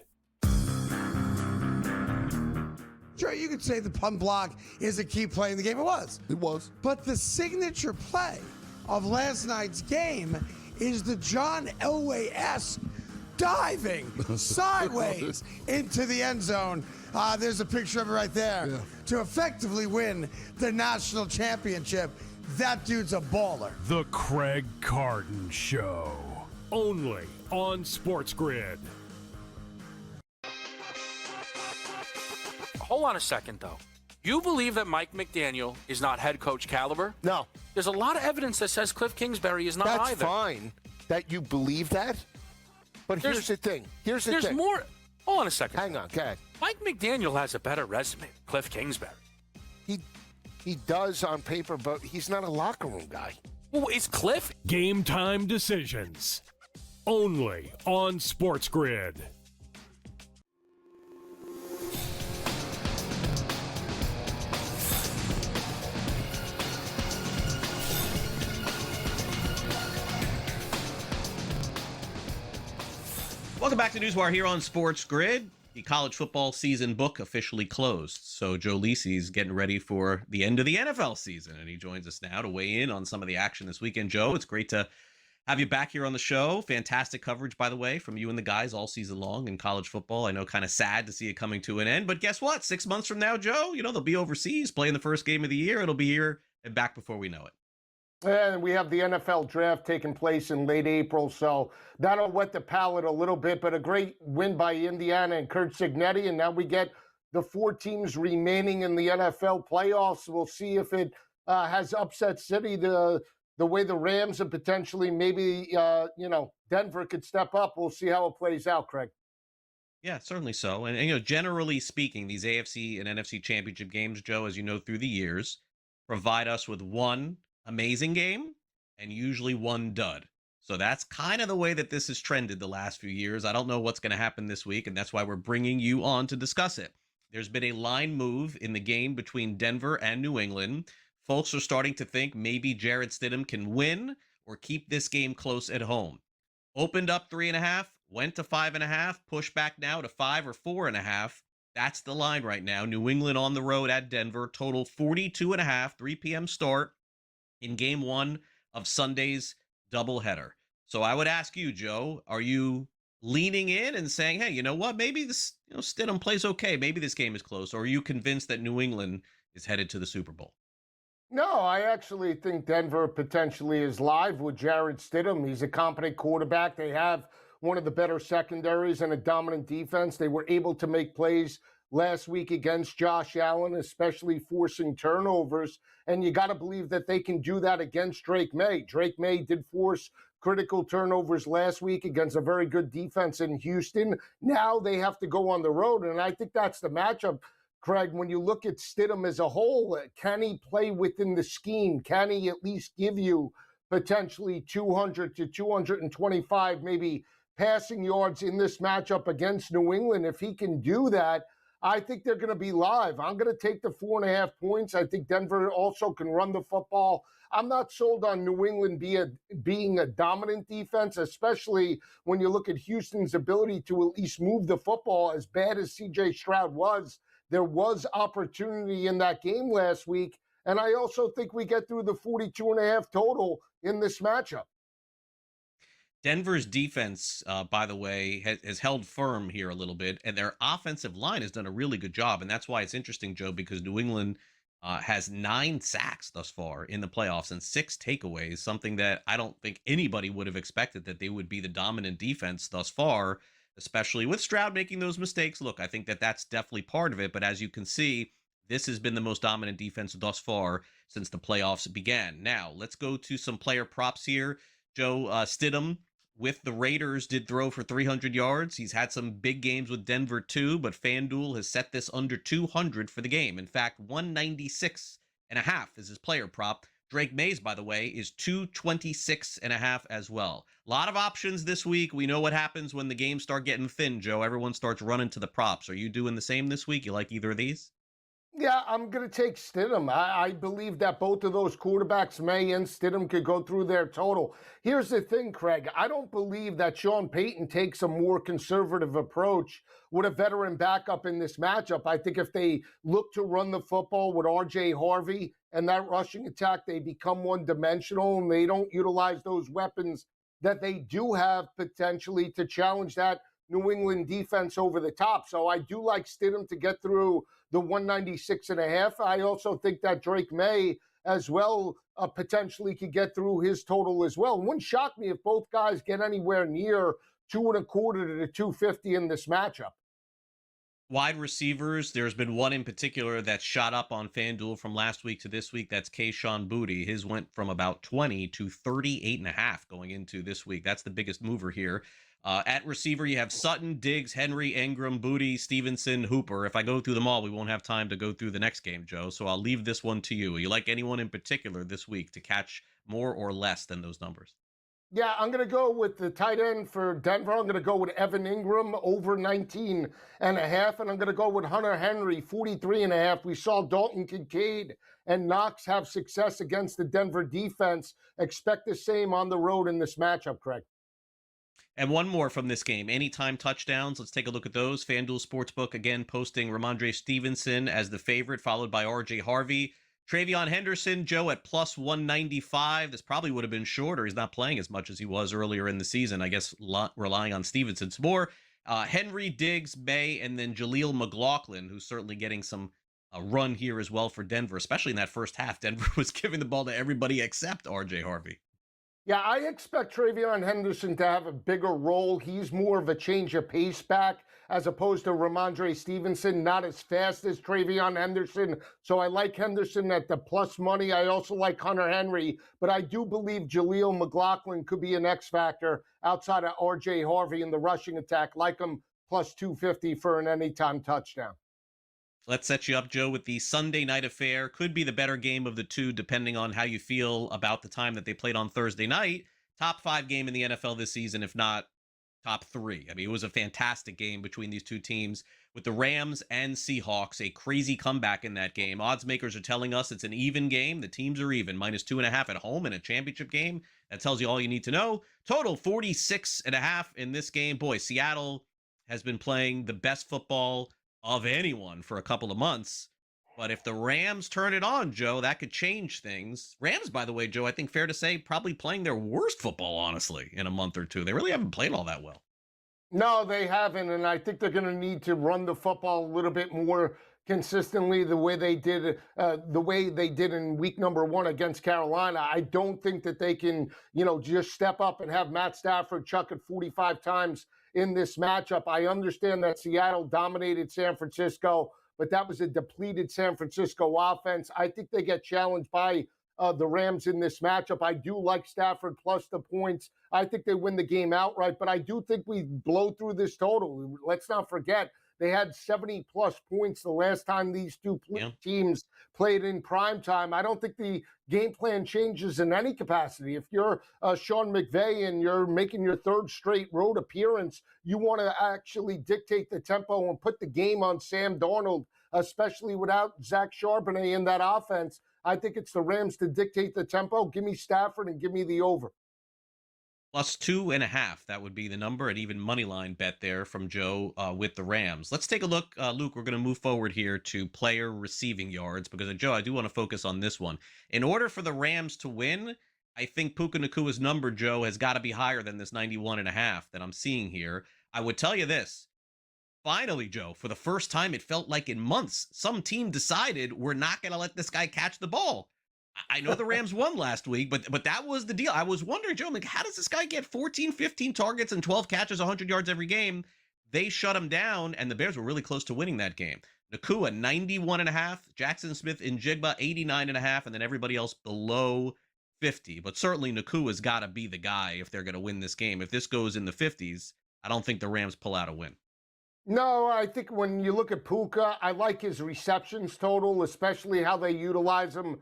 Sure, you could say the punt block is a key play in the game. It was. It was. But the signature play of last night's game is the John Elway-esque diving sideways into the end zone. There's a picture of it right there. To effectively win the national championship. That dude's a baller. The Craig Carden Show, only on SportsGrid. Hold on a second, though. You believe that Mike McDaniel is not head coach caliber? No. There's a lot of evidence that says Cliff Kingsbury is not That's either. That's fine that you believe that. But here's the thing. There's more. Hold on a second. Hang on. Go ahead. Mike McDaniel has a better resume than Cliff Kingsbury. He does on paper, but he's not a locker room guy. Well, is Cliff? Game time decisions, only on SportsGrid. Welcome back to NewsWire here on SportsGrid. The college football season book officially closed. So Joe Lisi's getting ready for the end of the NFL season, and he joins us now to weigh in on some of the action this weekend. Joe, it's great to have you back here on the show. Fantastic coverage, by the way, from you and the guys all season long in college football. I know, kind of sad to see it coming to an end, but guess what? 6 months from now, Joe, they'll be overseas playing the first game of the year. It'll be here and back before we know it. And we have the NFL draft taking place in late April, so that'll wet the palate a little bit, but a great win by Indiana and Kurt Cignetti, and now we get the 4 teams remaining in the NFL playoffs. We'll see if it has upset City the way the Rams and potentially maybe, Denver could step up. We'll see how it plays out, Craig. Yeah, certainly so. And generally speaking, these AFC and NFC Championship games, Joe, as you know, through the years, provide us with one amazing game and usually one dud. So that's kind of the way that this has trended the last few years. I don't know what's going to happen this week, and that's why we're bringing you on to discuss it. There's been a line move in the game between Denver and New England. Folks are starting to think maybe Jarrett Stidham can win or keep this game close at home. Opened up 3.5, went to 5.5, pushed back now to 5 or 4.5. That's the line right now. New England on the road at Denver, total 42.5, 3 p.m. start in game 1 of Sunday's doubleheader. So I would ask you, Joe, are you leaning in and saying, hey, you know what, maybe this, Stidham plays okay, maybe this game is close, or are you convinced that New England is headed to the Super Bowl? No, I actually think Denver potentially is live with Jarrett Stidham. He's a competent quarterback. They have one of the better secondaries and a dominant defense. They were able to make plays last week against Josh Allen, especially forcing turnovers. And you got to believe that they can do that against Drake May. Drake May did force critical turnovers last week against a very good defense in Houston. Now they have to go on the road. And I think that's the matchup, Craig. When you look at Stidham as a whole, can he play within the scheme? Can he at least give you potentially 200 to 225 maybe passing yards in this matchup against New England? If he can do that, I think they're going to be live. I'm going to take the 4.5 points. I think Denver also can run the football. I'm not sold on New England being a dominant defense, especially when you look at Houston's ability to at least move the football. As bad as C.J. Stroud was, there was opportunity in that game last week. And I also think we get through the 42.5 total in this matchup. Denver's defense, by the way, has held firm here a little bit, and their offensive line has done a really good job. And that's why it's interesting, Joe, because New England has 9 sacks thus far in the playoffs and 6 takeaways, something that I don't think anybody would have expected, that they would be the dominant defense thus far, especially with Stroud making those mistakes. Look, I think that that's definitely part of it. But as you can see, this has been the most dominant defense thus far since the playoffs began. Now, let's go to some player props here. Joe, Stidham with the Raiders did throw for 300 yards. He's had some big games with Denver too, but FanDuel has set this under 200 for the game. In fact, 196.5 is his player prop. Drake Mays, by the way, is 226.5 as well. A lot of options this week. We know what happens when the games start getting thin, Joe. Everyone starts running to the props. Are you doing the same this week? You like either of these? Yeah, I'm going to take Stidham. I believe that both of those quarterbacks, May and Stidham, could go through their total. Here's the thing, Craig. I don't believe that Sean Payton takes a more conservative approach with a veteran backup in this matchup. I think if they look to run the football with R.J. Harvey and that rushing attack, they become one-dimensional and they don't utilize those weapons that they do have potentially to challenge that New England defense over the top. So I do like Stidham to get through the 196.5. I also think that Drake May as well potentially could get through his total as well. It wouldn't shock me if both guys get anywhere near 2.25 to 250 in this matchup. Wide receivers, there's been one in particular that shot up on FanDuel from last week to this week. That's Kayshon Boutte. His went from about 20 to 38.5 going into this week. That's the biggest mover here. At receiver, you have Sutton, Diggs, Henry, Ingram, Boutte, Stevenson, Hooper. If I go through them all, we won't have time to go through the next game, Joe. So I'll leave this one to you. You like anyone in particular this week to catch more or less than those numbers? Yeah, I'm going to go with the tight end for Denver. I'm going to go with Evan Ingram over 19.5, and I'm going to go with Hunter Henry, 43.5. We saw Dalton Kincaid and Knox have success against the Denver defense. Expect the same on the road in this matchup, Craig. And one more from this game, anytime touchdowns. Let's take a look at those. FanDuel Sportsbook, again, posting Ramondre Stevenson as the favorite, followed by R.J. Harvey. Travion Henderson, Joe, at plus 195. This probably would have been shorter. He's not playing as much as he was earlier in the season. I guess relying on Stevenson some more. Henry, Diggs, May, and then Jaleel McLaughlin, who's certainly getting some run here as well for Denver, especially in that first half. Denver was giving the ball to everybody except R.J. Harvey. Yeah, I expect Travion Henderson to have a bigger role. He's more of a change of pace back as opposed to Ramondre Stevenson, not as fast as Travion Henderson. So I like Henderson at the plus money. I also like Hunter Henry, but I do believe Jaleel McLaughlin could be an X factor outside of R.J. Harvey in the rushing attack. Like him plus 250 for an anytime touchdown. Let's set you up, Joe, with the Sunday night affair. Could be the better game of the two, depending on how you feel about the time that they played on Thursday night. Top 5 game in the NFL this season, if not top 3. I mean, it was a fantastic game between these two teams with the Rams and Seahawks. A crazy comeback in that game. Odds makers are telling us it's an even game. The teams are even, minus 2.5 at home in a championship game. That tells you all you need to know. Total 46.5 in this game. Boy, Seattle has been playing the best football of anyone for a couple of months. But if the Rams turn it on, Joe, that could change things. Rams, by the way, Joe, I think fair to say, probably playing their worst football, honestly, in a month or two. They really haven't played all that well. No, they haven't, and I think they're going to need to run the football a little bit more consistently the way they did in week number 1 against Carolina. I don't think that they can, just step up and have Matt Stafford chuck it 45 times in this matchup. I understand that Seattle dominated San Francisco, but that was a depleted San Francisco offense. I think they get challenged by the Rams in this matchup. I do like Stafford plus the points. I think they win the game outright, but I do think we blow through this total. Let's not forget, they had 70-plus points the last time these two teams played in prime time. I don't think the game plan changes in any capacity. If you're Sean McVay and you're making your 3rd straight road appearance, you want to actually dictate the tempo and put the game on Sam Darnold, especially without Zach Charbonnet in that offense. I think it's the Rams to dictate the tempo. Give me Stafford and give me the over. Plus 2.5, that would be the number, an even money line bet there from Joe with the Rams. Let's take a look, Luke. We're going to move forward here to player receiving yards because, Joe, I do want to focus on this one. In order for the Rams to win, I think Puka Nakua's number, Joe, has got to be higher than this 91.5 that I'm seeing here. I would tell you this. Finally, Joe, for the first time, it felt like in months, some team decided we're not going to let this guy catch the ball. I know the Rams won last week, but that was the deal. I was wondering, Joe, like, how does this guy get 14, 15 targets and 12 catches, 100 yards every game? They shut him down, and the Bears were really close to winning that game. Nakua, 91.5. Jackson Smith and Jigba, 89.5. And then everybody else below 50. But certainly Nakua's got to be the guy if they're going to win this game. If this goes in the 50s, I don't think the Rams pull out a win. No, I think when you look at Puka, I like his receptions total, especially how they utilize him,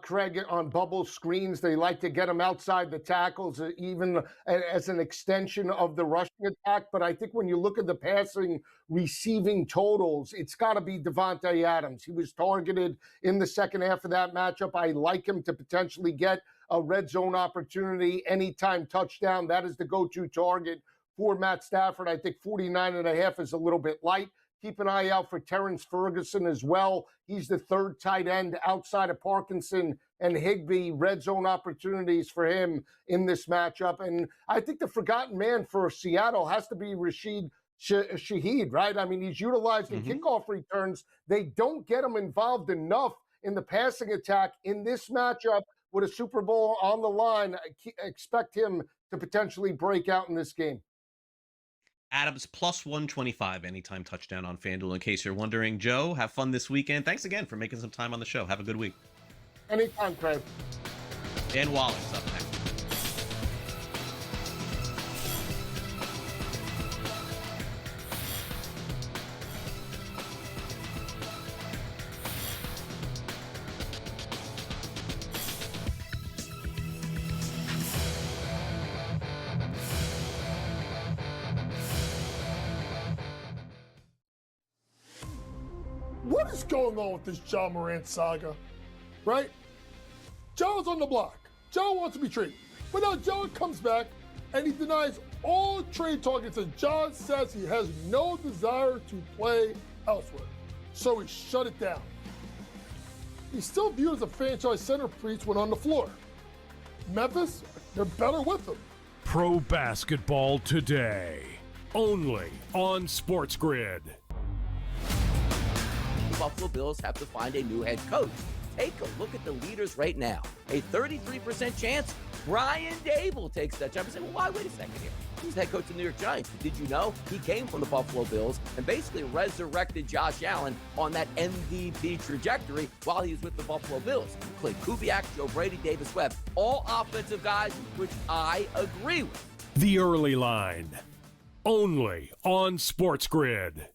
Craig, on bubble screens. They like to get him outside the tackles, even as an extension of the rushing attack. But I think when you look at the passing receiving totals, it's got to be Devontae Adams. He was targeted in the second half of that matchup. I like him to potentially get a red zone opportunity, anytime touchdown. That is the go-to target for Matt Stafford. I think 49.5 is a little bit light. Keep an eye out for Terrence Ferguson as well. He's the third tight end outside of Parkinson and Higbee. Red zone opportunities for him in this matchup. And I think the forgotten man for Seattle has to be Rashid Shaheed, right? I mean, he's utilized in kickoff returns. They don't get him involved enough in the passing attack in this matchup with a Super Bowl on the line. I expect him to potentially break out in this game. Adams plus 125 anytime touchdown on FanDuel, in case you're wondering. Joe, have fun this weekend. Thanks again for making some time on the show. Have a good week. Anytime, Craig. Dan Wallace up next. What is going on with this John Morant saga, right? Joe's on the block. Joe wants to be traded. But now Joe comes back and he denies all trade targets, and John says he has no desire to play elsewhere. So he shut it down. He's still viewed as a franchise centerpiece when on the floor. Memphis, they're better with him. Pro Basketball Today, only on SportsGrid. The Buffalo Bills have to find a new head coach. Take a look at the leaders right now. A 33% chance Brian Dable takes that job. You say, well, why? Wait a second here. He's head coach of the New York Giants. But did you know he came from the Buffalo Bills and basically resurrected Josh Allen on that MVP trajectory while he was with the Buffalo Bills? Clay Kubiak, Joe Brady, Davis Webb, all offensive guys, which I agree with. The Early Line, only on SportsGrid.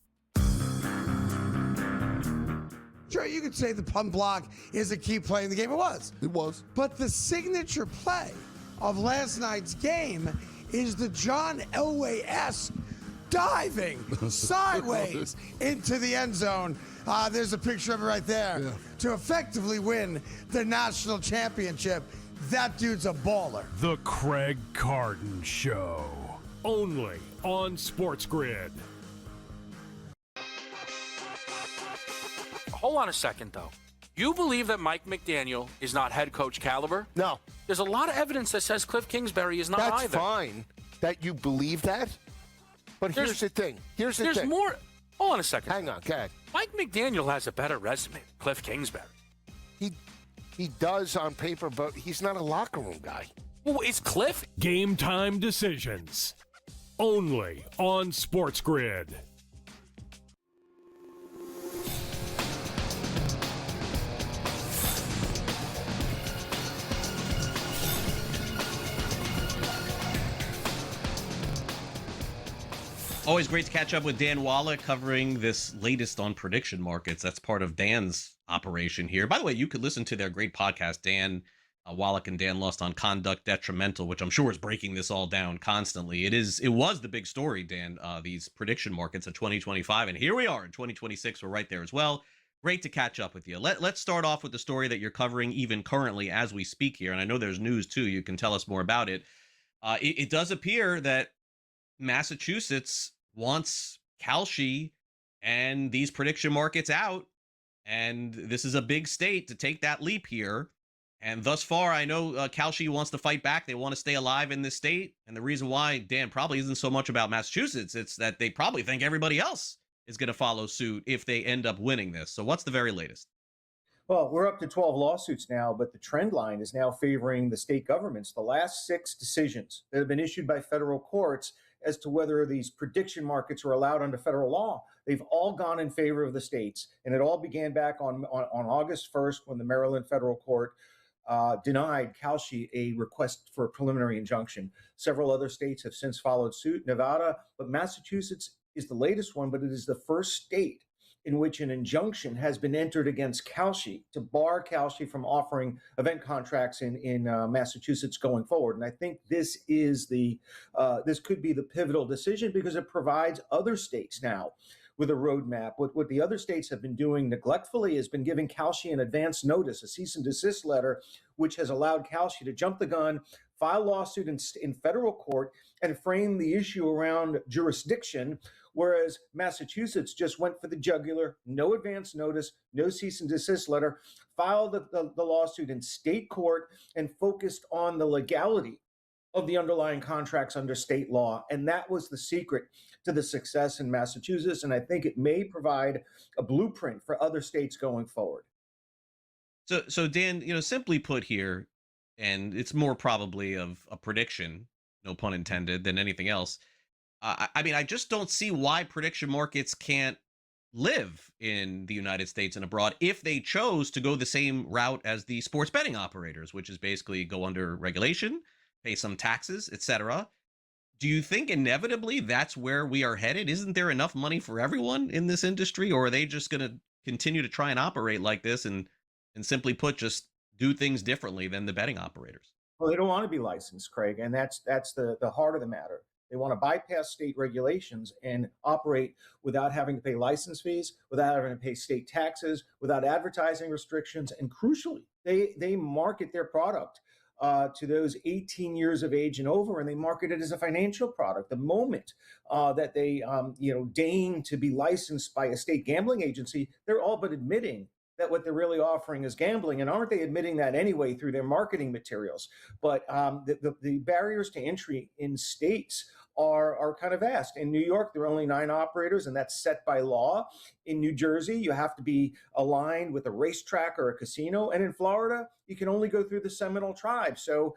Sure, you could say the punt block is a key play in the game. It was. It was. But the signature play of last night's game is the John Elway-esque diving sideways into the end zone. There's a picture of it right there. To effectively win the national championship. That dude's a baller. The Craig Carden Show, only on SportsGrid. Hold on a second, though. You believe that Mike McDaniel is not head coach caliber? No. There's a lot of evidence that says Cliff Kingsbury is not That's either. fine that you believe that. But here's the thing. There's more. Hold on a second. Hang on, go ahead. Mike McDaniel has a better resume than Cliff Kingsbury. He does on paper, but he's not a locker room guy. Well, is Cliff? Game time decisions, only on SportsGrid. Always great to catch up with Dan Wallach covering this latest on prediction markets. That's part of Dan's operation here. By the way, you could listen to their great podcast, Dan Wallach and Dan Lust on Conduct Detrimental, which I'm sure is breaking this all down constantly. It was the big story, Dan, these prediction markets of 2025. And here we are in 2026. We're right there as well. Great to catch up with you. Let's start off with the story that you're covering even currently as we speak here. And I know there's news too. You can tell us more about it. It does appear that Massachusetts wants Kalshi and these prediction markets out, and this is a big state to take that leap here. And thus far, I know Kalshi wants to fight back. They want to stay alive in this state. And the reason why, Dan, probably isn't so much about Massachusetts. It's that they probably think everybody else is going to follow suit if they end up winning this. So what's the very latest? Well, we're up to 12 lawsuits now, but the trend line is now favoring the state governments. The last 6 decisions that have been issued by federal courts as to whether these prediction markets are allowed under federal law, they've all gone in favor of the states. And it all began back on August 1st when the Maryland federal court denied Kalshi a request for a preliminary injunction. Several other states have since followed suit, Nevada, but Massachusetts is the latest one, but it is the first state in which an injunction has been entered against Kalshi to bar Kalshi from offering event contracts in Massachusetts going forward. And I think this is this could be the pivotal decision because it provides other states now with a roadmap. What the other states have been doing neglectfully has been giving Kalshi an advance notice, a cease and desist letter, which has allowed Kalshi to jump the gun, file lawsuit in federal court, and frame the issue around jurisdiction, whereas Massachusetts just went for the jugular, no advance notice, no cease and desist letter, filed the lawsuit in state court, and focused on the legality of the underlying contracts under state law. And that was the secret to the success in Massachusetts. And I think it may provide a blueprint for other states going forward. So Dan, simply put here, and it's more probably of a prediction, no pun intended, than anything else. I just don't see why prediction markets can't live in the United States and abroad if they chose to go the same route as the sports betting operators, which is basically go under regulation, pay some taxes, etc. Do you think inevitably that's where we are headed? Isn't there enough money for everyone in this industry, or are they just going to continue to try and operate like this and simply put, just do things differently than the betting operators? Well, they don't want to be licensed, Craig, and that's the heart of the matter. They want to bypass state regulations and operate without having to pay license fees, without having to pay state taxes, without advertising restrictions, and crucially, they market their product to those 18 years of age and over, and they market it as a financial product. The moment that they deign to be licensed by a state gambling agency, they're all but admitting that what they're really offering is gambling. And aren't they admitting that anyway through their marketing materials? But the barriers to entry in states are kind of vast. In New York, there are only 9 operators, and that's set by law. In New Jersey, you have to be aligned with a racetrack or a casino. And in Florida, you can only go through the Seminole tribe. So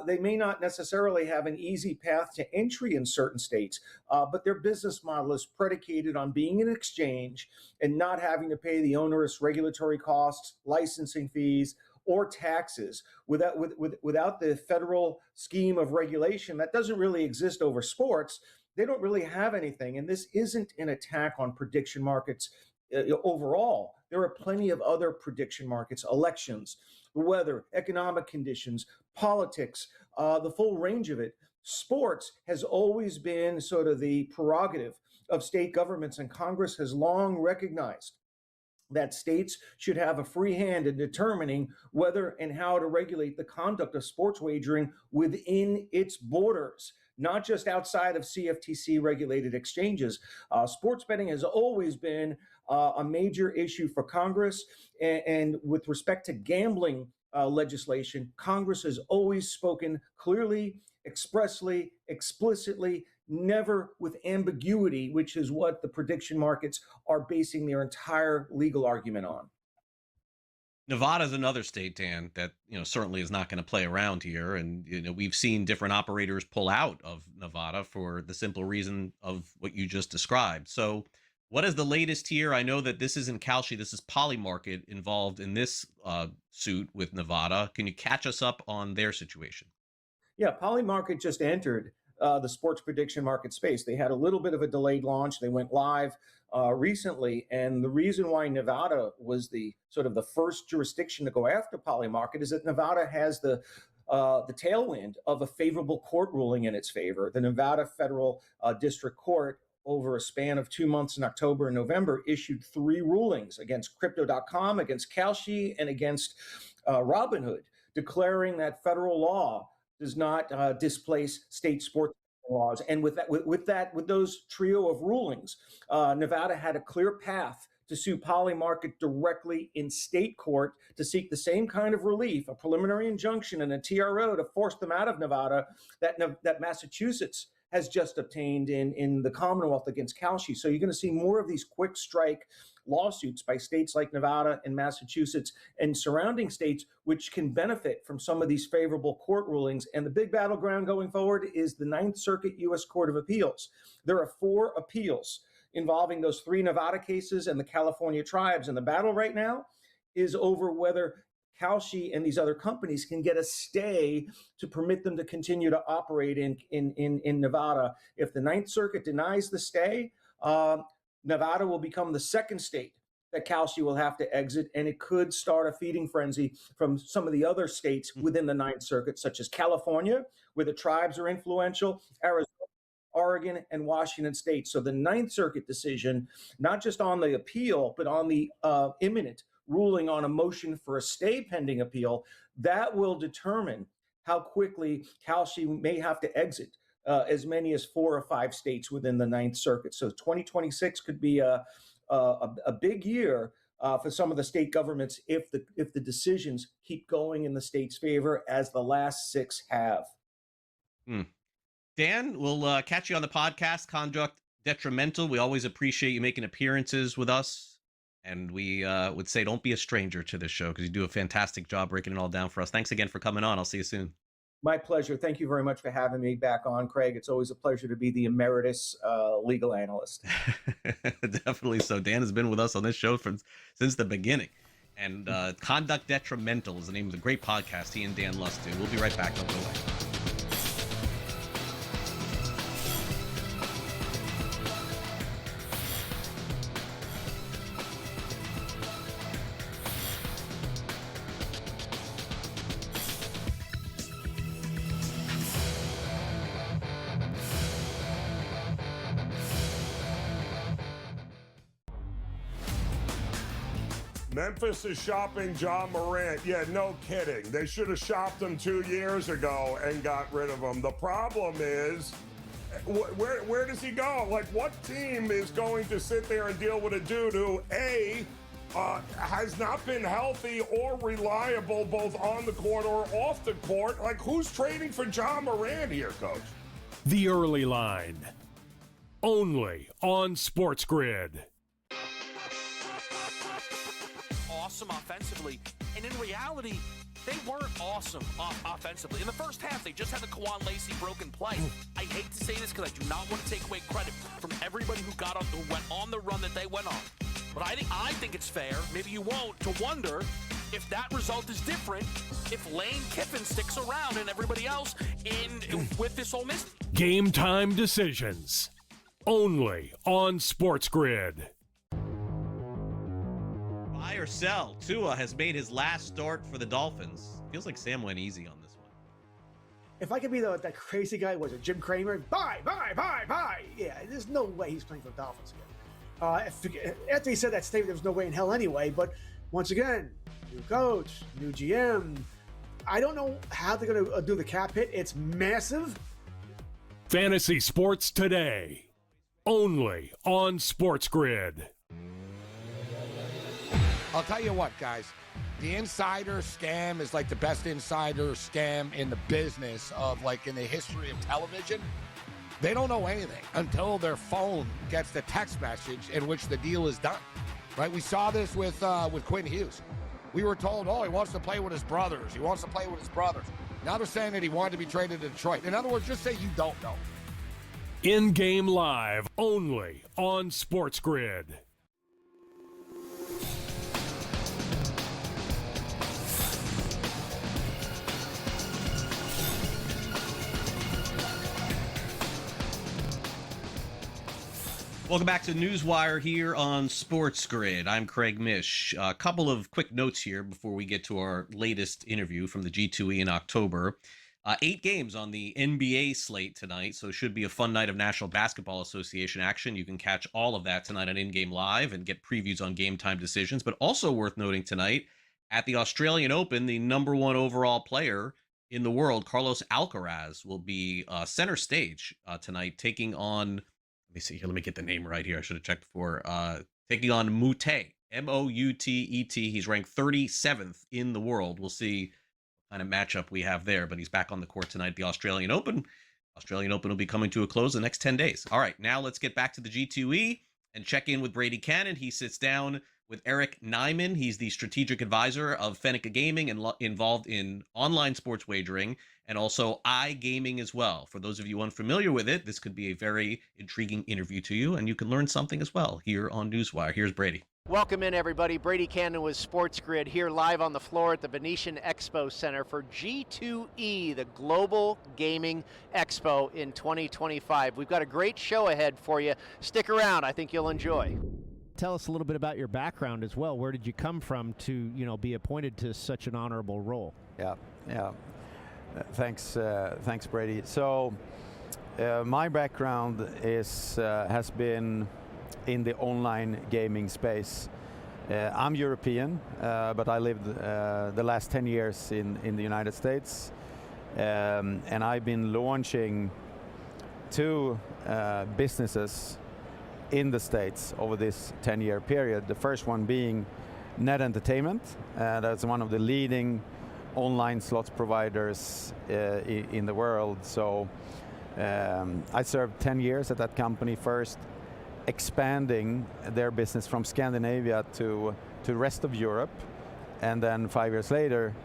they may not necessarily have an easy path to entry in certain states, but their business model is predicated on being an exchange and not having to pay the onerous regulatory costs, licensing fees, or taxes without the federal scheme of regulation that doesn't really exist over sports. They don't really have anything. And this isn't an attack on prediction markets overall. There are plenty of other prediction markets, elections, the weather, economic conditions, politics, the full range of it. Sports has always been sort of the prerogative of state governments, and Congress has long recognized that states should have a free hand in determining whether and how to regulate the conduct of sports wagering within its borders, not just outside of CFTC regulated exchanges. Sports betting has always been a major issue for Congress. And with respect to gambling legislation, Congress has always spoken clearly, expressly, explicitly, never with ambiguity, which is what the prediction markets are basing their entire legal argument on. Nevada's another state, Dan, that certainly is not going to play around here, and we've seen different operators pull out of Nevada for the simple reason of what you just described. So, what is the latest here? I know that this isn't Kalshi, this is Polymarket involved in this suit with Nevada. Can you catch us up on their situation? Yeah, Polymarket just entered the sports prediction market space. They had a little bit of a delayed launch. They went live recently. And the reason why Nevada was the sort of the first jurisdiction to go after Polymarket is that Nevada has the tailwind of a favorable court ruling in its favor. The Nevada Federal District Court, over a span of 2 months in October and November, issued 3 rulings against Crypto.com, against Kalshi, and against Robinhood, declaring that federal law does not displace state sports laws. And with those trio of rulings, Nevada had a clear path to sue Polymarket directly in state court to seek the same kind of relief, a preliminary injunction and a TRO to force them out of Nevada that Massachusetts has just obtained in the Commonwealth against Kalshi. So you're going to see more of these quick strike lawsuits by states like Nevada and Massachusetts and surrounding states, which can benefit from some of these favorable court rulings. And the big battleground going forward is the Ninth Circuit U.S. Court of Appeals. There are 4 appeals involving those 3 Nevada cases and the California tribes. And the battle right now is over whether Kalshi and these other companies can get a stay to permit them to continue to operate in Nevada. If the Ninth Circuit denies the stay, Nevada will become the second state that Kalshi will have to exit, and it could start a feeding frenzy from some of the other states within the Ninth Circuit, such as California, where the tribes are influential, Arizona, Oregon, and Washington State. So the Ninth Circuit decision, not just on the appeal, but on the imminent ruling on a motion for a stay pending appeal, that will determine how quickly Kalshi may have to exit as many as 4 or 5 states within the Ninth Circuit. So 2026 could be a big year for some of the state governments if the decisions keep going in the state's favor, as the last 6 have. Dan, we'll catch you on the podcast, Conduct Detrimental. We always appreciate you making appearances with us. And we would say don't be a stranger to this show, because you do a fantastic job breaking it all down for us. Thanks again for coming on. I'll see you soon. My pleasure. Thank you very much for having me back on, Craig. It's always a pleasure to be the emeritus legal analyst. Definitely so. Dan has been with us on this show since the beginning. And Conduct Detrimental is the name of the great podcast he and Dan Lust do. We'll be right back. Don't go away. Memphis is shopping John Morant. Yeah, no kidding. They should have shopped him 2 years ago and got rid of him. The problem is, where does he go? Like, what team is going to sit there and deal with a dude who, A, has not been healthy or reliable both on the court or off the court? Like, who's trading for John Morant here, Coach? The Early Line. Only on SportsGrid. Awesome offensively, and in reality, they weren't awesome offensively. In the first half, they just had the Kawhi Lacey broken play. I hate to say this because I do not want to take away credit from everybody who went on the run that they went on. But I think it's fair, maybe you won't, to wonder if that result is different if Lane Kiffin sticks around and everybody else with this Ole Miss. Game time decisions. Only on SportsGrid. Buy or sell. Tua has made his last start for the Dolphins. Feels like Sam went easy on this one. If I could be that crazy guy, was it Jim Cramer? Buy. Yeah, there's no way he's playing for the Dolphins again. After he said that statement, there was no way in hell anyway. But once again, new coach, new GM. I don't know how they're going to do the cap hit. It's massive. Fantasy Sports Today. Only on SportsGrid. I'll tell you what, guys. The insider scam is like the best insider scam in the business of, like, in the history of television. They don't know anything until their phone gets the text message in which the deal is done, right? We saw this with Quinn Hughes. We were told, he wants to play with his brothers. Now they're saying that he wanted to be traded to Detroit. In other words, just say you don't know. In-game live, only on SportsGrid. Welcome back to NewsWire here on SportsGrid. I'm Craig Mish. A couple of quick notes here before we get to our latest interview from the G2E in October. 8 games on the NBA slate tonight, so it should be a fun night of National Basketball Association action. You can catch all of that tonight on In-Game Live and get previews on game time decisions. But also worth noting tonight, at the Australian Open, the #1 overall player in the world, Carlos Alcaraz, will be center stage tonight, taking on... Let me see here. Let me get the name right here. I should have checked before. taking on Moutete, Moutete. He's ranked 37th in the world. We'll see what kind of matchup we have there, but he's back on the court tonight at the Australian Open. Australian Open will be coming to a close the next 10 days. All right, now let's get back to the G2E and check in with Brady Cannon. He sits down with Eric Nyman. He's the strategic advisor of Fennica Gaming and involved in online sports wagering and also iGaming as well. For those of you unfamiliar with it, this could be a very intriguing interview to you, and you can learn something as well here on NewsWire. Here's Brady. Welcome in, everybody. Brady Cannon with SportsGrid here live on the floor at the Venetian Expo Center for G2E, the Global Gaming Expo in 2025. We've got a great show ahead for you. Stick around. I think you'll enjoy. Tell us a little bit about your background as well. Where did you come from to, be appointed to such an honorable role? Yeah. Thanks, Brady. So, my background has been in the online gaming space. I'm European, but I lived the last 10 years in the United States, and I've been launching 2 businesses in the States over this 10-year period. The first one being Net Entertainment. That's one of the leading online slots providers in the world. So I served 10 years at that company, first expanding their business from Scandinavia to the rest of Europe, and then 5 years later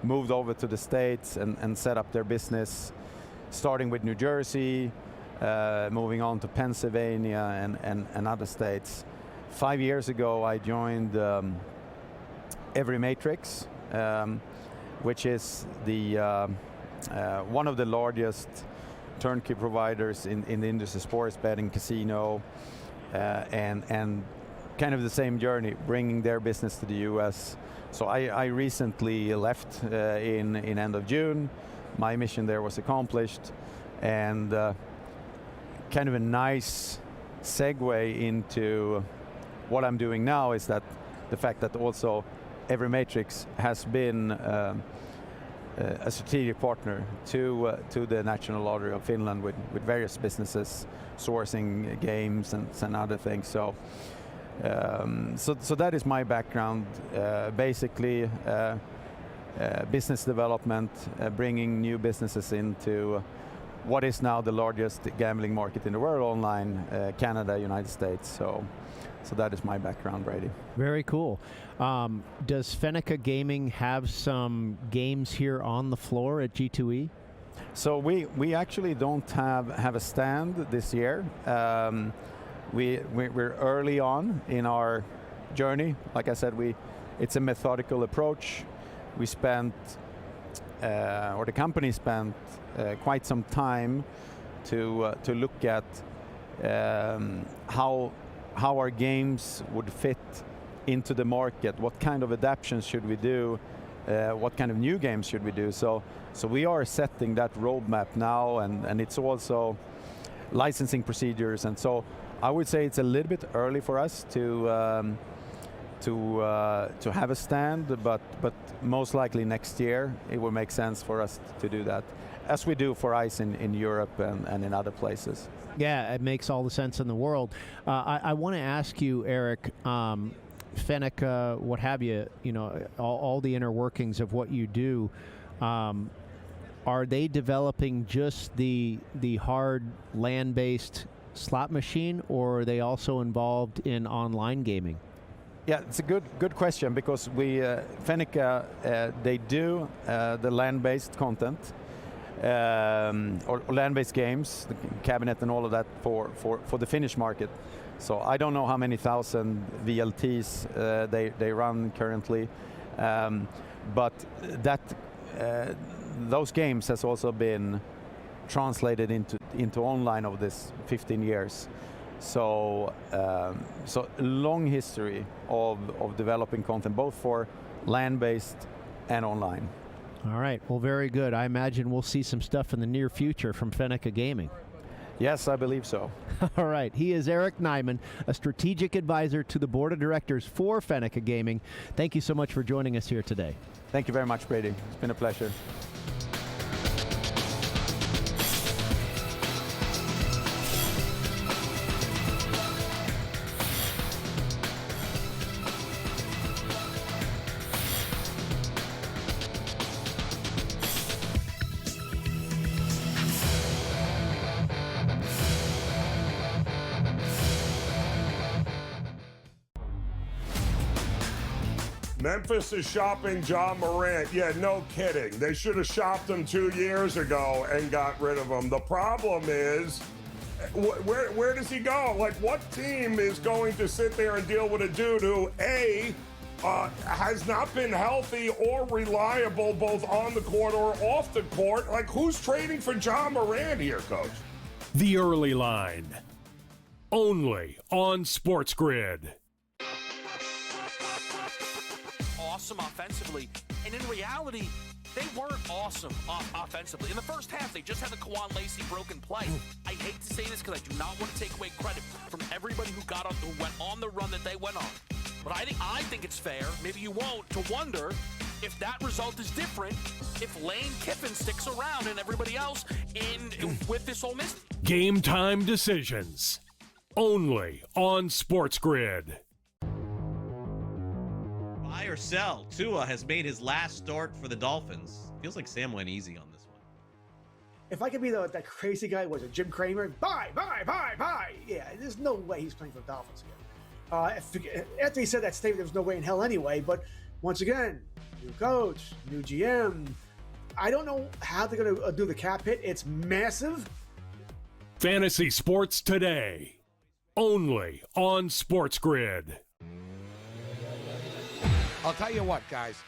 moved over to the States and set up their business, starting with New Jersey, moving on to Pennsylvania and other states. 5 years ago I joined Every Matrix, which is the one of the largest turnkey providers in the industry, sports betting, casino, and kind of the same journey, bringing their business to the US. So I recently left in end of June. My mission there was accomplished, and kind of a nice segue into what I'm doing now is that the fact that also Every Matrix has been a strategic partner to the National Lottery of Finland with various businesses sourcing games and other things. So that is my background, basically business development, bringing new businesses into what is now the largest gambling market in the world online, Canada, United States. So that is my background, Brady. Very cool. Does Fennica Gaming have some games here on the floor at G2E? So we actually don't have a stand this year. We're early on in our journey. Like I said, it's a methodical approach. We spent, or the company spent, quite some time to look at how our games would fit into the market. What kind of adaptations should we do? What kind of new games should we do? So we are setting that roadmap now, and it's also licensing procedures. And so I would say it's a little bit early for us to have a stand, but most likely next year it will make sense for us to do that, as we do for ICE in Europe and in other places. Yeah, it makes all the sense in the world. I want to ask you, Eric, Fennica, what have you, all the inner workings of what you do, are they developing just the hard land-based slot machine, or are they also involved in online gaming? Yeah, it's a good question, because Fennica, they do the land-based content, or land-based games, the cabinet and all of that for the Finnish market. So I don't know how many thousand VLTs they run currently, but those games has also been translated into online over this 15 years. So long history of developing content, both for land-based and online. All right, well, very good. I imagine we'll see some stuff in the near future from Fennica Gaming. Yes, I believe so. All right, he is Eric Nyman, a strategic advisor to the board of directors for Fennica Gaming. Thank you so much for joining us here today. Thank you very much, Brady. It's been a pleasure. Memphis is shopping John Morant. Yeah, no kidding. They should have shopped him 2 years ago and got rid of him. The problem is, where does he go? Like, what team is going to sit there and deal with a dude who, A, has not been healthy or reliable both on the court or off the court? Like, who's trading for John Morant here, Coach? The Early Line. Only on SportsGrid. Awesome offensively, and in reality, they weren't awesome offensively. In the first half, they just had the Kawhi Lacey broken play. I hate to say this because I do not want to take away credit from everybody who went on the run that they went on. But I think it's fair, maybe you won't, to wonder if that result is different if Lane Kiffin sticks around and everybody else with this Ole Miss. Game time decisions. Only on SportsGrid. Buy or sell. Tua has made his last start for the Dolphins. Feels like Sam went easy on this one. If I could be that crazy guy, was it Jim Cramer? Buy. Yeah, there's no way he's playing for the Dolphins again. After he said that statement, there was no way in hell anyway. But once again, new coach, new GM. I don't know how they're going to do the cap hit. It's massive. Fantasy Sports Today. Only on SportsGrid. I'll tell you what, guys.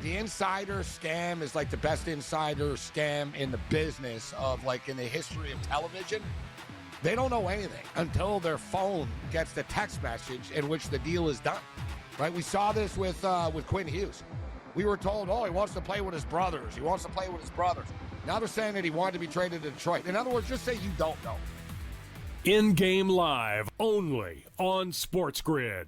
The insider scam is like the best insider scam in the business of, like, in the history of television. They don't know anything until their phone gets the text message in which the deal is done. Right? We saw this with Quinn Hughes. We were told, he wants to play with his brothers. Now they're saying that he wanted to be traded to Detroit. In other words, just say you don't know. In-game live only on SportsGrid.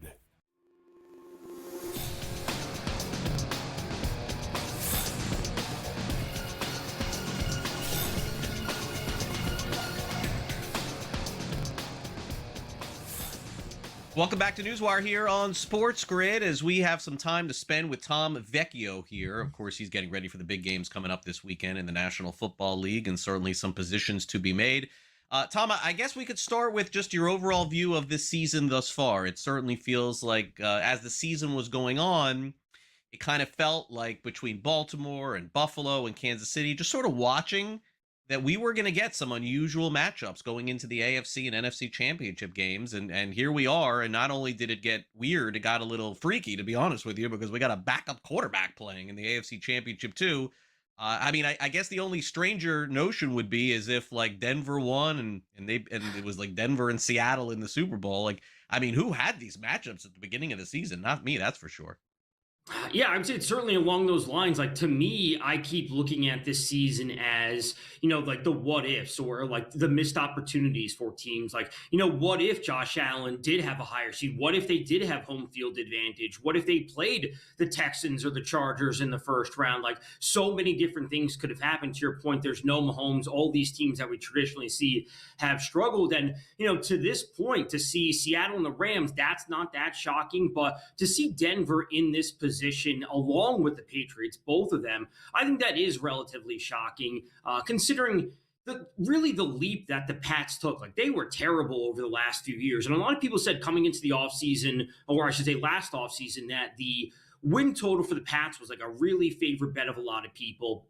Welcome back to NewsWire here on SportsGrid as we have some time to spend with Tom Vecchio here. Of course, he's getting ready for the big games coming up this weekend in the National Football League and certainly some positions to be made. Tom, I guess we could start with just your overall view of this season thus far. It certainly feels like as the season was going on, it kind of felt like between Baltimore and Buffalo and Kansas City, just sort of watching that we were going to get some unusual matchups going into the AFC and NFC Championship games. And here we are. And not only did it get weird, it got a little freaky, to be honest with you, because we got a backup quarterback playing in the AFC Championship too. I guess the only stranger notion would be as if like Denver won and it was like Denver and Seattle in the Super Bowl. Who had these matchups at the beginning of the season? Not me, that's for sure. Yeah, I would say it's certainly along those lines. Like, to me, I keep looking at this season as, like the what ifs or like the missed opportunities for teams. Like, what if Josh Allen did have a higher seed? What if they did have home field advantage? What if they played the Texans or the Chargers in the first round? Like, so many different things could have happened. To your point, there's no Mahomes. All these teams that we traditionally see have struggled. And, to this point, to see Seattle and the Rams, that's not that shocking. But to see Denver in this position, along with the Patriots, both of them, I think that is relatively shocking, considering the leap that the Pats took. Like, they were terrible over the last few years. And a lot of people said coming into the offseason, or I should say last offseason, that the win total for the Pats was like a really favorite bet of a lot of people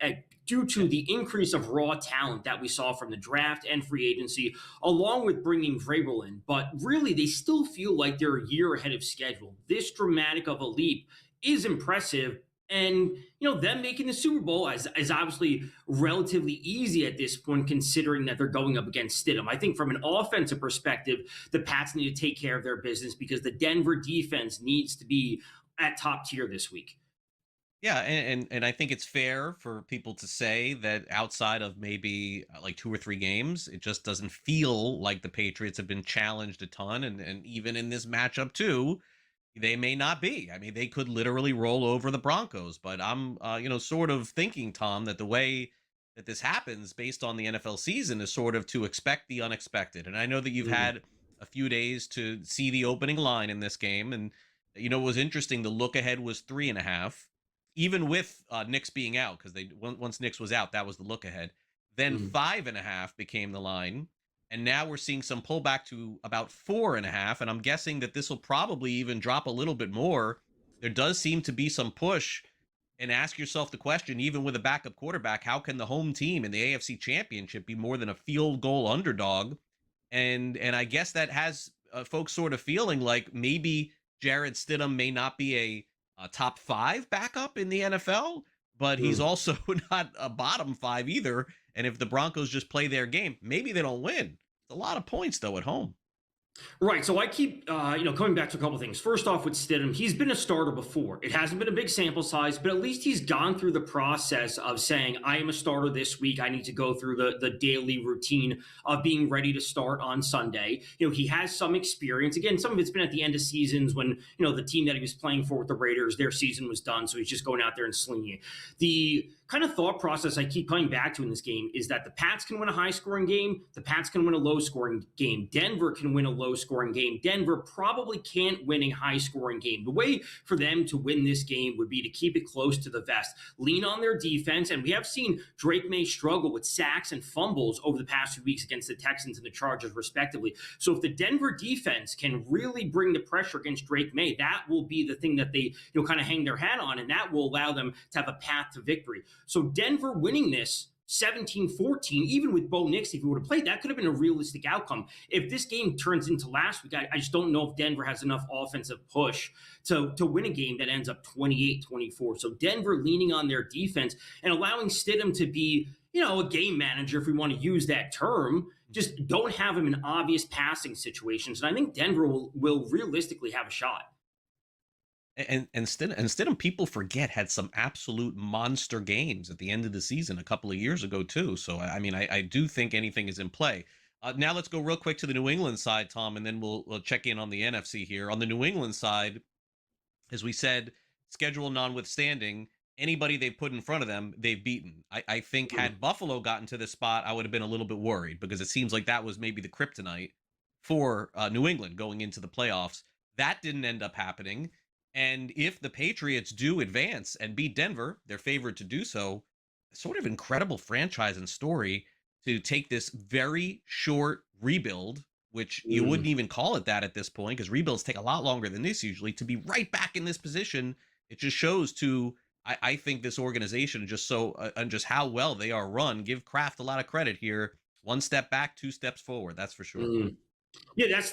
due to the increase of raw talent that we saw from the draft and free agency, along with bringing Vrabel in. But really, they still feel like they're a year ahead of schedule. This dramatic of a leap is impressive. And, them making the Super Bowl is obviously relatively easy at this point, considering that they're going up against Stidham. I think from an offensive perspective, the Pats need to take care of their business because the Denver defense needs to be at top tier this week. Yeah, and I think it's fair for people to say that outside of maybe like 2 or 3 games, it just doesn't feel like the Patriots have been challenged a ton. And even in this matchup too, they may not be. They could literally roll over the Broncos. But I'm, sort of thinking, Tom, that the way that this happens based on the NFL season is sort of to expect the unexpected. And I know that you've had a few days to see the opening line in this game. And, it was interesting. The look ahead was 3.5, even with Nix being out, because once Nix was out, that was the look ahead. Then 5.5 became the line. And now we're seeing some pullback to about 4.5. And I'm guessing that this will probably even drop a little bit more there does seem to be some push, and ask yourself the question, even with a backup quarterback, how can the home team in the AFC Championship be more than a field goal underdog? And I guess that has folks sort of feeling like maybe Jarrett Stidham may not be a top 5 backup in the NFL, but he's also not a bottom 5 either. And if the Broncos just play their game, maybe they don't win. It's a lot of points, though, at home. Right. So I keep, coming back to a couple things. First off, with Stidham, he's been a starter before. It hasn't been a big sample size, but at least he's gone through the process of saying, I am a starter this week. I need to go through the daily routine of being ready to start on Sunday. He has some experience. Again, some of it's been at the end of seasons when, the team that he was playing for with the Raiders, their season was done. So he's just going out there and slinging it. The kind of thought process I keep coming back to in this game is that the Pats can win a high-scoring game. The Pats can win a low-scoring game. Denver can win a low-scoring game. Denver probably can't win a high-scoring game. The way for them to win this game would be to keep it close to the vest, lean on their defense, and we have seen Drake May struggle with sacks and fumbles over the past few weeks against the Texans and the Chargers, respectively. So if the Denver defense can really bring the pressure against Drake May, that will be the thing that they kind of hang their hat on, and that will allow them to have a path to victory. So Denver winning this 17-14, even with Bo Nix, if he would have played, that could have been a realistic outcome. If this game turns into last week, I just don't know if Denver has enough offensive push to win a game that ends up 28-24. So Denver leaning on their defense and allowing Stidham to be, a game manager, if we want to use that term. Just don't have him in obvious passing situations. And I think Denver will realistically have a shot. And Stidham, people forget, had some absolute monster games at the end of the season a couple of years ago, too. So, I do think anything is in play. Now let's go real quick to the New England side, Tom, and then we'll check in on the NFC here. On the New England side, as we said, schedule notwithstanding, anybody they put in front of them, they've beaten. I think had Buffalo gotten to this spot, I would have been a little bit worried, because it seems like that was maybe the kryptonite for New England going into the playoffs. That didn't end up happening. And if the Patriots do advance and beat Denver, they're favored to do so, sort of incredible franchise and story to take this very short rebuild, which you wouldn't even call it that at this point, because rebuilds take a lot longer than this usually, to be right back in this position. It just shows to, I think, this organization just and just how well they are run. Give Kraft a lot of credit here. 1 step back, 2 steps forward. That's for sure. Yeah, that's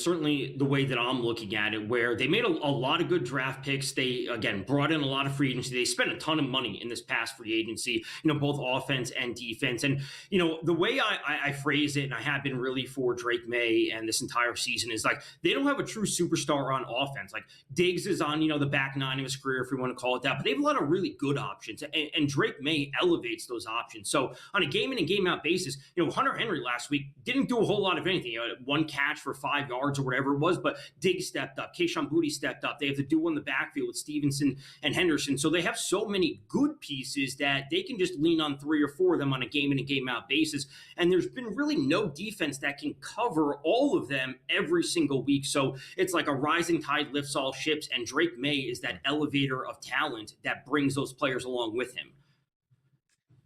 certainly the way that I'm looking at it, where they made a lot of good draft picks. They, again, brought in a lot of free agency. They spent a ton of money in this past free agency, both offense and defense. And, the way I phrase it, and I have been really for Drake May and this entire season, is like, they don't have a true superstar on offense. Like, Diggs is on, the back nine of his career, if we want to call it that, but they have a lot of really good options, and Drake May elevates those options. So on a game in and game out basis, Hunter Henry last week didn't do a whole lot of anything. 1 catch for 5 yards or whatever it was, but Diggs stepped up. Kayshon Boutte stepped up. They have the duo in the backfield with Stevenson and Henderson. So they have so many good pieces that they can just lean on 3 or 4 of them on a game in and game out basis. And there's been really no defense that can cover all of them every single week. So it's like a rising tide lifts all ships, and Drake May is that elevator of talent that brings those players along with him.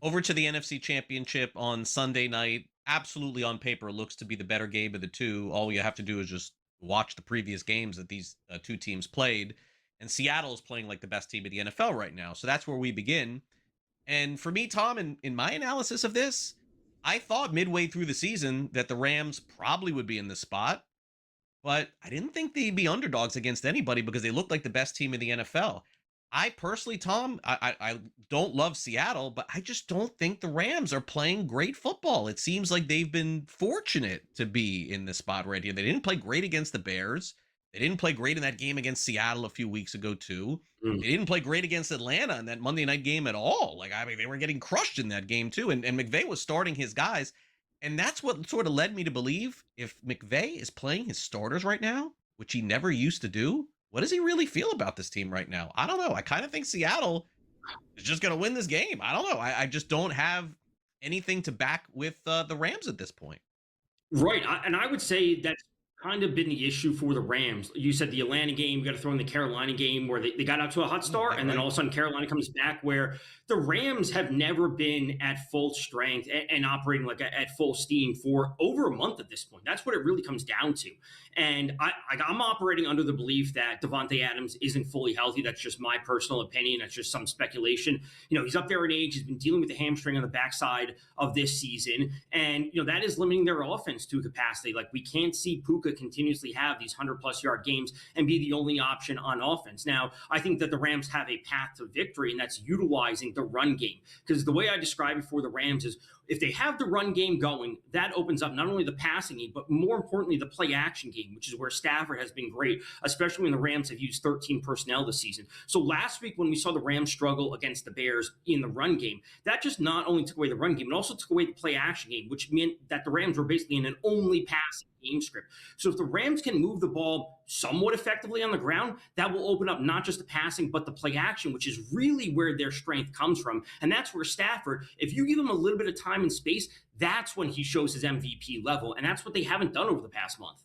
Over to the NFC Championship on Sunday night. Absolutely, on paper, looks to be the better game of the two. All you have to do is just watch the previous games that these two teams played. And Seattle is playing like the best team in the NFL right now. So that's where we begin. And for me, Tom, in my analysis of this, I thought midway through the season that the Rams probably would be in this spot. But I didn't think they'd be underdogs against anybody, because they looked like the best team in the NFL. I personally, Tom, I don't love Seattle, but I just don't think the Rams are playing great football. It seems like they've been fortunate to be in this spot right here. They didn't play great against the Bears. They didn't play great in that game against Seattle a few weeks ago, too. They didn't play great against Atlanta in that Monday night game at all. They were getting crushed in that game, too. And McVay was starting his guys. And that's what sort of led me to believe, if McVay is playing his starters right now, which he never used to do, what does he really feel about this team right now? I don't know. I kind of think Seattle is just going to win this game. I don't know. I just don't have anything to back with the Rams at this point. Right. And I would say that kind of been the issue for the Rams. You said the Atlanta game, you got to throw in the Carolina game where they got out to a hot start, and then all of a sudden Carolina comes back, where the Rams have never been at full strength and operating like at full steam for over a month at this point. That's what it really comes down to. And I'm operating under the belief that Devontae Adams isn't fully healthy. That's just my personal opinion. That's just some speculation. He's up there in age. He's been dealing with the hamstring on the backside of this season. And, that is limiting their offense to capacity. Like, we can't see Puka continuously have these 100-plus yard games and be the only option on offense. Now, I think that the Rams have a path to victory, and that's utilizing the run game. Because the way I describe it for the Rams is, if they have the run game going, that opens up not only the passing game, but more importantly, the play action game, which is where Stafford has been great, especially when the Rams have used 13 personnel this season. So last week when we saw the Rams struggle against the Bears in the run game, that just not only took away the run game, it also took away the play action game, which meant that the Rams were basically in an only passing game script. So if the Rams can move the ball somewhat effectively on the ground, that will open up not just the passing, but the play action, which is really where their strength comes from. And that's where Stafford, if you give him a little bit of time and space, that's when he shows his MVP level. And that's what they haven't done over the past month.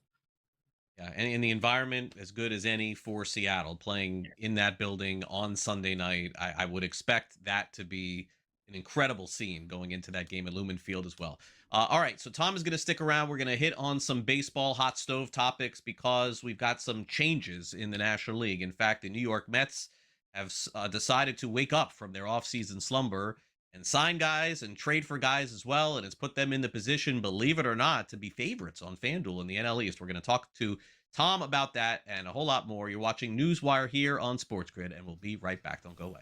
Yeah, and the environment as good as any for Seattle, playing in that building on Sunday night. I would expect that to be an incredible scene going into that game at Lumen Field as well. All right, so Tom is going to stick around. We're going to hit on some baseball hot stove topics because we've got some changes in the National League. In fact, the New York Mets have decided to wake up from their offseason slumber and sign guys and trade for guys as well, and it's put them in the position, believe it or not, to be favorites on FanDuel in the NL East. We're going to talk to Tom about that and a whole lot more. You're watching NewsWire here on SportsGrid, and we'll be right back. Don't go away.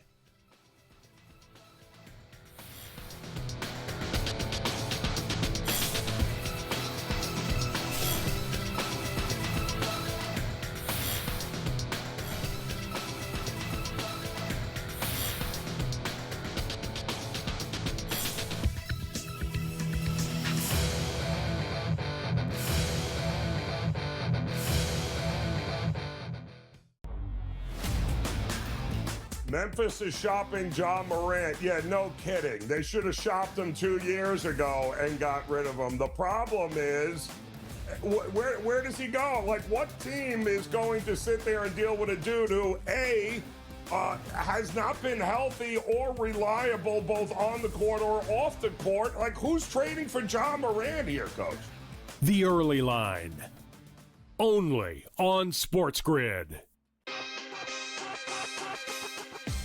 Memphis is shopping John Morant. Yeah, no kidding. They should have shopped him 2 years ago and got rid of him. The problem is, where does he go? Like, what team is going to sit there and deal with a dude who, A, has not been healthy or reliable both on the court or off the court? Like, who's trading for John Morant here, Coach? The Early Line. Only on SportsGrid.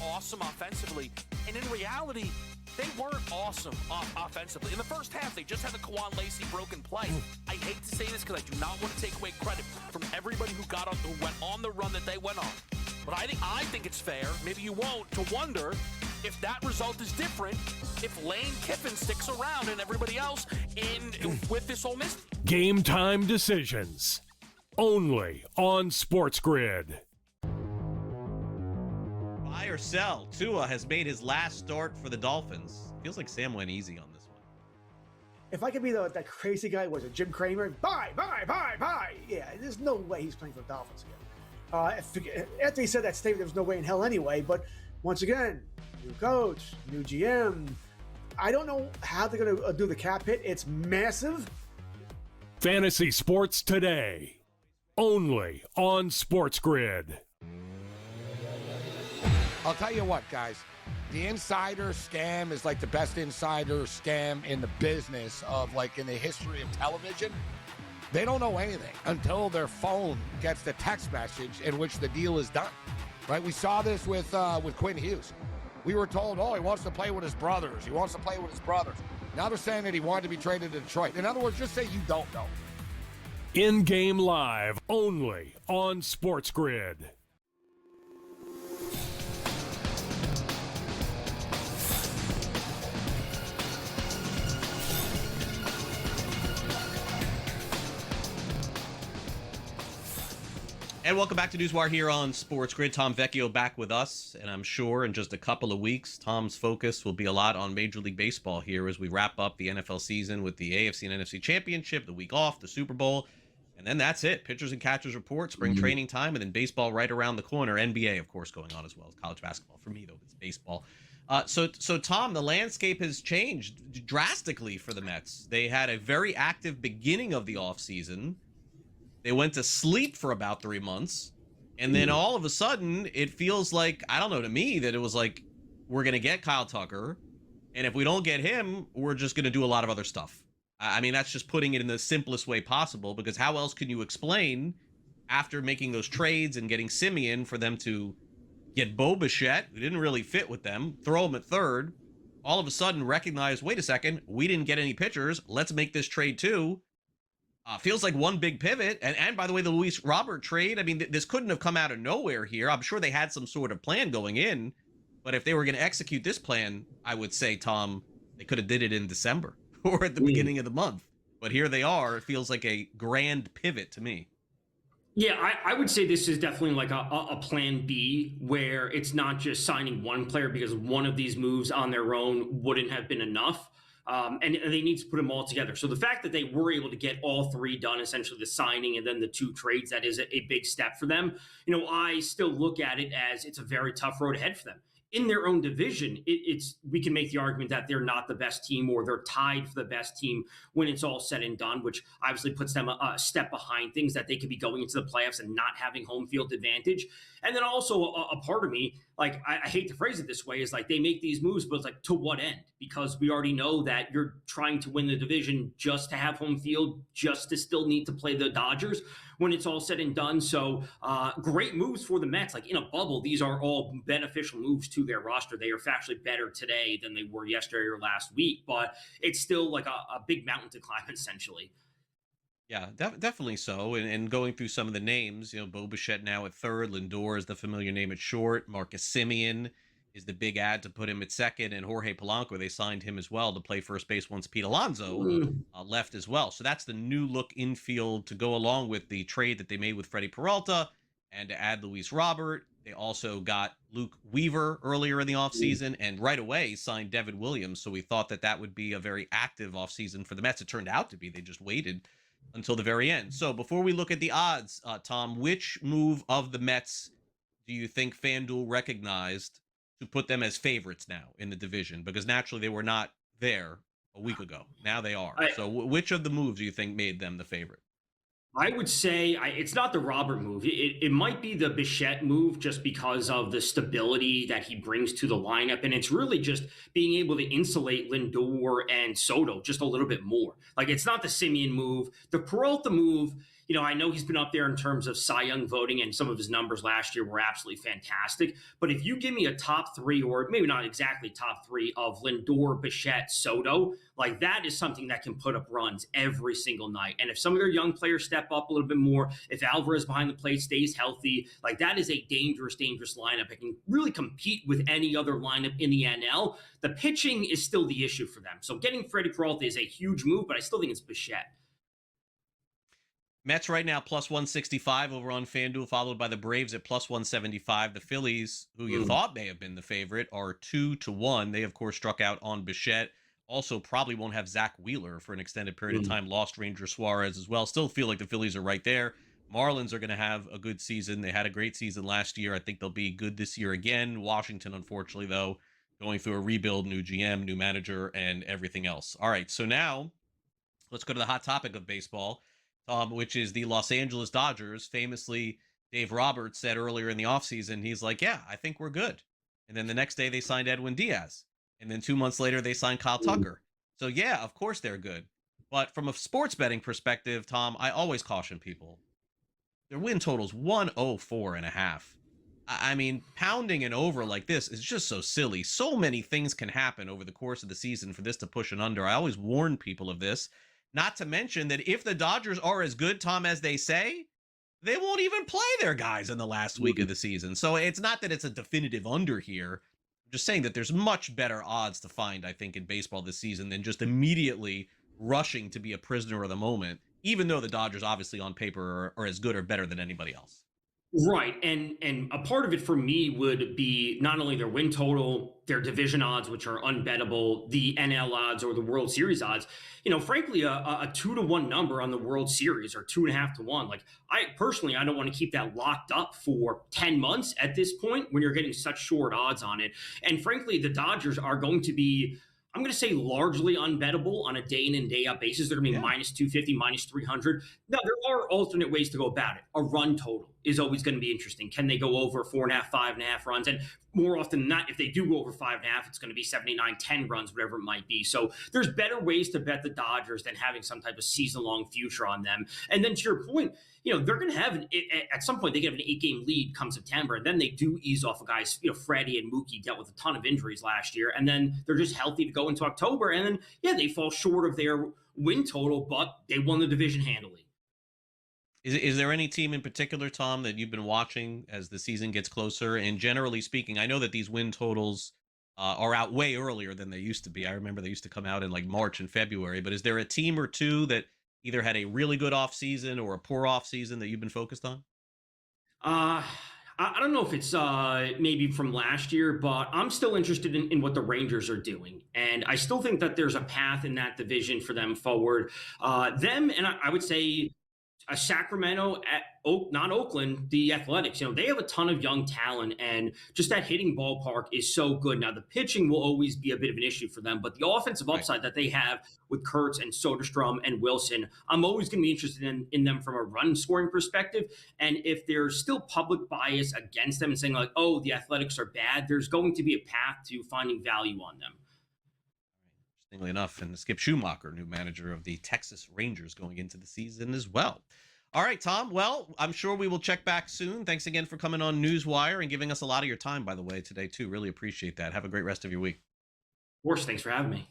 Awesome offensively, and in reality, they weren't awesome offensively. In the first half, they just had the Kwan Lacey broken play. I hate to say this because I do not want to take away credit from everybody who went on the run that they went on. But I think it's fair, maybe you won't, to wonder if that result is different if Lane Kiffin sticks around and everybody else with this Ole Miss. Game time decisions. Only on SportsGrid. Buy or sell. Tua has made his last start for the Dolphins. Feels like Sam went easy on this one. If I could be that crazy guy, was it Jim Cramer? Buy. Yeah, there's no way he's playing for the Dolphins again. After he said that statement, there was no way in hell anyway. But once again, new coach, new GM. I don't know how they're going to do the cap hit. It's massive. Fantasy Sports Today. Only on SportsGrid. I'll tell you what, guys. The insider scam is like the best insider scam in the business of, like, in the history of television. They don't know anything until their phone gets the text message in which the deal is done, right? We saw this with Quinn Hughes. We were told, he wants to play with his brothers. He wants to play with his brothers. Now they're saying that he wanted to be traded to Detroit. In other words, just say you don't know. In-game live, only on SportsGrid. And welcome back to NewsWire here on SportsGrid. Tom Vecchio back with us, and I'm sure in just a couple of weeks, Tom's focus will be a lot on Major League Baseball here as we wrap up the NFL season with the AFC and NFC Championship, the week off, the Super Bowl, and then that's it. Pitchers and catchers report, spring training time, and then baseball right around the corner. NBA, of course, going on as well as college basketball. For me, though, it's baseball. So Tom, the landscape has changed drastically for the Mets. They had a very active beginning of the offseason. They went to sleep for about 3 months. And then all of a sudden, it feels like, I don't know, to me, that it was like, we're going to get Kyle Tucker. And if we don't get him, we're just going to do a lot of other stuff. I mean, that's just putting it in the simplest way possible, because how else can you explain, after making those trades and getting Simeon, for them to get Bo Bichette, who didn't really fit with them, throw him at third, all of a sudden recognize, wait a second, we didn't get any pitchers. Let's make this trade too. Feels like one big pivot. And by the way, the Luis Robert trade, I mean, this couldn't have come out of nowhere here. I'm sure they had some sort of plan going in, but if they were going to execute this plan, I would say, Tom, they could have did it in December or at the beginning of the month. But here they are. It feels like a grand pivot to me. Yeah, I would say this is definitely like a plan B, where it's not just signing one player, because one of these moves on their own wouldn't have been enough. And they need to put them all together. So the fact that they were able to get all three done, essentially the signing and then the two trades, that is a big step for them. You know, I still look at it as it's a very tough road ahead for them. In their own division, we can make the argument that they're not the best team, or they're tied for the best team when it's all said and done, which obviously puts them a step behind things, that they could be going into the playoffs and not having home field advantage. And then also a part of me, like, I hate to phrase it this way, is like, they make these moves, but it's like, to what end? Because we already know that you're trying to win the division just to have home field, just to still need to play the Dodgers when it's all said and done. So great moves for the Mets. Like, in a bubble, these are all beneficial moves to their roster. They are factually better today than they were yesterday or last week, but it's still like a big mountain to climb, essentially. Yeah, definitely so. And going through some of the names, you know, Bo Bichette now at third, Lindor is the familiar name at short, Marcus Simeon is the big ad to put him at second, and Jorge Polanco, they signed him as well to play first base once Pete Alonso left as well. So that's the new look infield to go along with the trade that they made with Freddie Peralta, and to add Luis Robert. They also got Luke Weaver earlier in the offseason, and right away signed Devin Williams. So we thought that that would be a very active offseason for the Mets. It turned out to be. They just waited until the very end. So before we look at the odds, Tom, which move of the Mets do you think FanDuel recognized to put them as favorites now in the division? Because naturally they were not there a week ago. Now they are. So which of the moves do you think made them the favorite? I would say it's not the Robert move. It might be the Bichette move, just because of the stability that he brings to the lineup. And it's really just being able to insulate Lindor and Soto just a little bit more. Like, it's not the Simeon move. The Peralta move, you know, I know he's been up there in terms of Cy Young voting, and some of his numbers last year were absolutely fantastic. But if you give me a top three, or maybe not exactly top three, of Lindor, Bichette, Soto, like, that is something that can put up runs every single night. And if some of their young players step up a little bit more, if Alvarez behind the plate stays healthy, like, that is a dangerous, dangerous lineup. It can really compete with any other lineup in the NL. The pitching is still the issue for them. So getting Freddie Peralta is a huge move, but I still think it's Bichette. Mets right now plus 165 over on FanDuel, followed by the Braves at plus 175. The Phillies, who you thought may have been the favorite, are 2-1. They, of course, struck out on Bichette. Also, probably won't have Zach Wheeler for an extended period of time. Lost Ranger Suarez as well. Still feel like the Phillies are right there. Marlins are going to have a good season. They had a great season last year. I think they'll be good this year again. Washington, unfortunately, though, going through a rebuild, new GM, new manager, and everything else. All right, so now let's go to the hot topic of baseball, which is the Los Angeles Dodgers. Famously, Dave Roberts said earlier in the offseason, he's like, yeah, I think we're good. And then the next day they signed Edwin Diaz. And then 2 months later they signed Kyle Tucker. So yeah, of course they're good. But from a sports betting perspective, Tom, I always caution people. Their win total's 104.5. I mean, pounding an over like this is just so silly. So many things can happen over the course of the season for this to push an under. I always warn people of this. Not to mention that if the Dodgers are as good, Tom, as they say, they won't even play their guys in the last week of the season. So it's not that it's a definitive under here. I'm just saying that there's much better odds to find, I think, in baseball this season than just immediately rushing to be a prisoner of the moment, even though the Dodgers obviously on paper are as good or better than anybody else. Right. And a part of it for me would be not only their win total, their division odds, which are unbettable, the NL odds or the World Series odds. You know, frankly, a 2-1 number on the World Series, or 2.5 to 1. Like, I don't want to keep that locked up for 10 months at this point when you're getting such short odds on it. And frankly, the Dodgers are going to be I'm going to say largely unbettable on a day in and day out basis. They're going to be minus 250, minus 300. Now, there are alternate ways to go about it. A run total is always going to be interesting. Can they go over 4.5, 5.5 runs? And more often than not, if they do go over 5.5, it's going to be 79, 10 runs, whatever it might be. So there's better ways to bet the Dodgers than having some type of season-long future on them. And then to your point, they're going to have, at some point, they get an 8-game lead come September, and then they do ease off of guys. Freddie and Mookie dealt with a ton of injuries last year, and then they're just healthy to go into October, and then, they fall short of their win total, but they won the division handily. Is there any team in particular, Tom, that you've been watching as the season gets closer? And generally speaking, I know that these win totals are out way earlier than they used to be. I remember they used to come out in like March and February, but is there a team or two that either had a really good offseason or a poor offseason that you've been focused on? I don't know if it's maybe from last year, but I'm still interested in what the Rangers are doing. And I still think that there's a path in that division for them forward. Them, and I would say Sacramento, not Oakland, the Athletics, they have a ton of young talent, and just that hitting ballpark is so good. Now, the pitching will always be a bit of an issue for them, but the offensive upside that they have with Kurtz and Soderstrom and Wilson, I'm always going to be interested in them from a run scoring perspective. And if there's still public bias against them and saying like, oh, the Athletics are bad, there's going to be a path to finding value on them. Interestingly enough, and Skip Schumacher, new manager of the Texas Rangers going into the season as well. All right, Tom. Well, I'm sure we will check back soon. Thanks again for coming on NewsWire and giving us a lot of your time, by the way, today, too. Really appreciate that. Have a great rest of your week. Of course. Thanks for having me.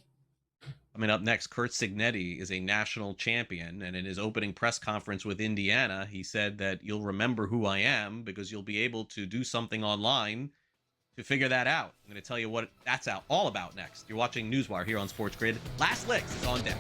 Coming up next, Curt Cignetti is a national champion, and in his opening press conference with Indiana, he said that you'll remember who I am because you'll be able to do something online to figure that out. I'm going to tell you what that's all about next. You're watching NewsWire here on SportsGrid. Last Licks is on deck.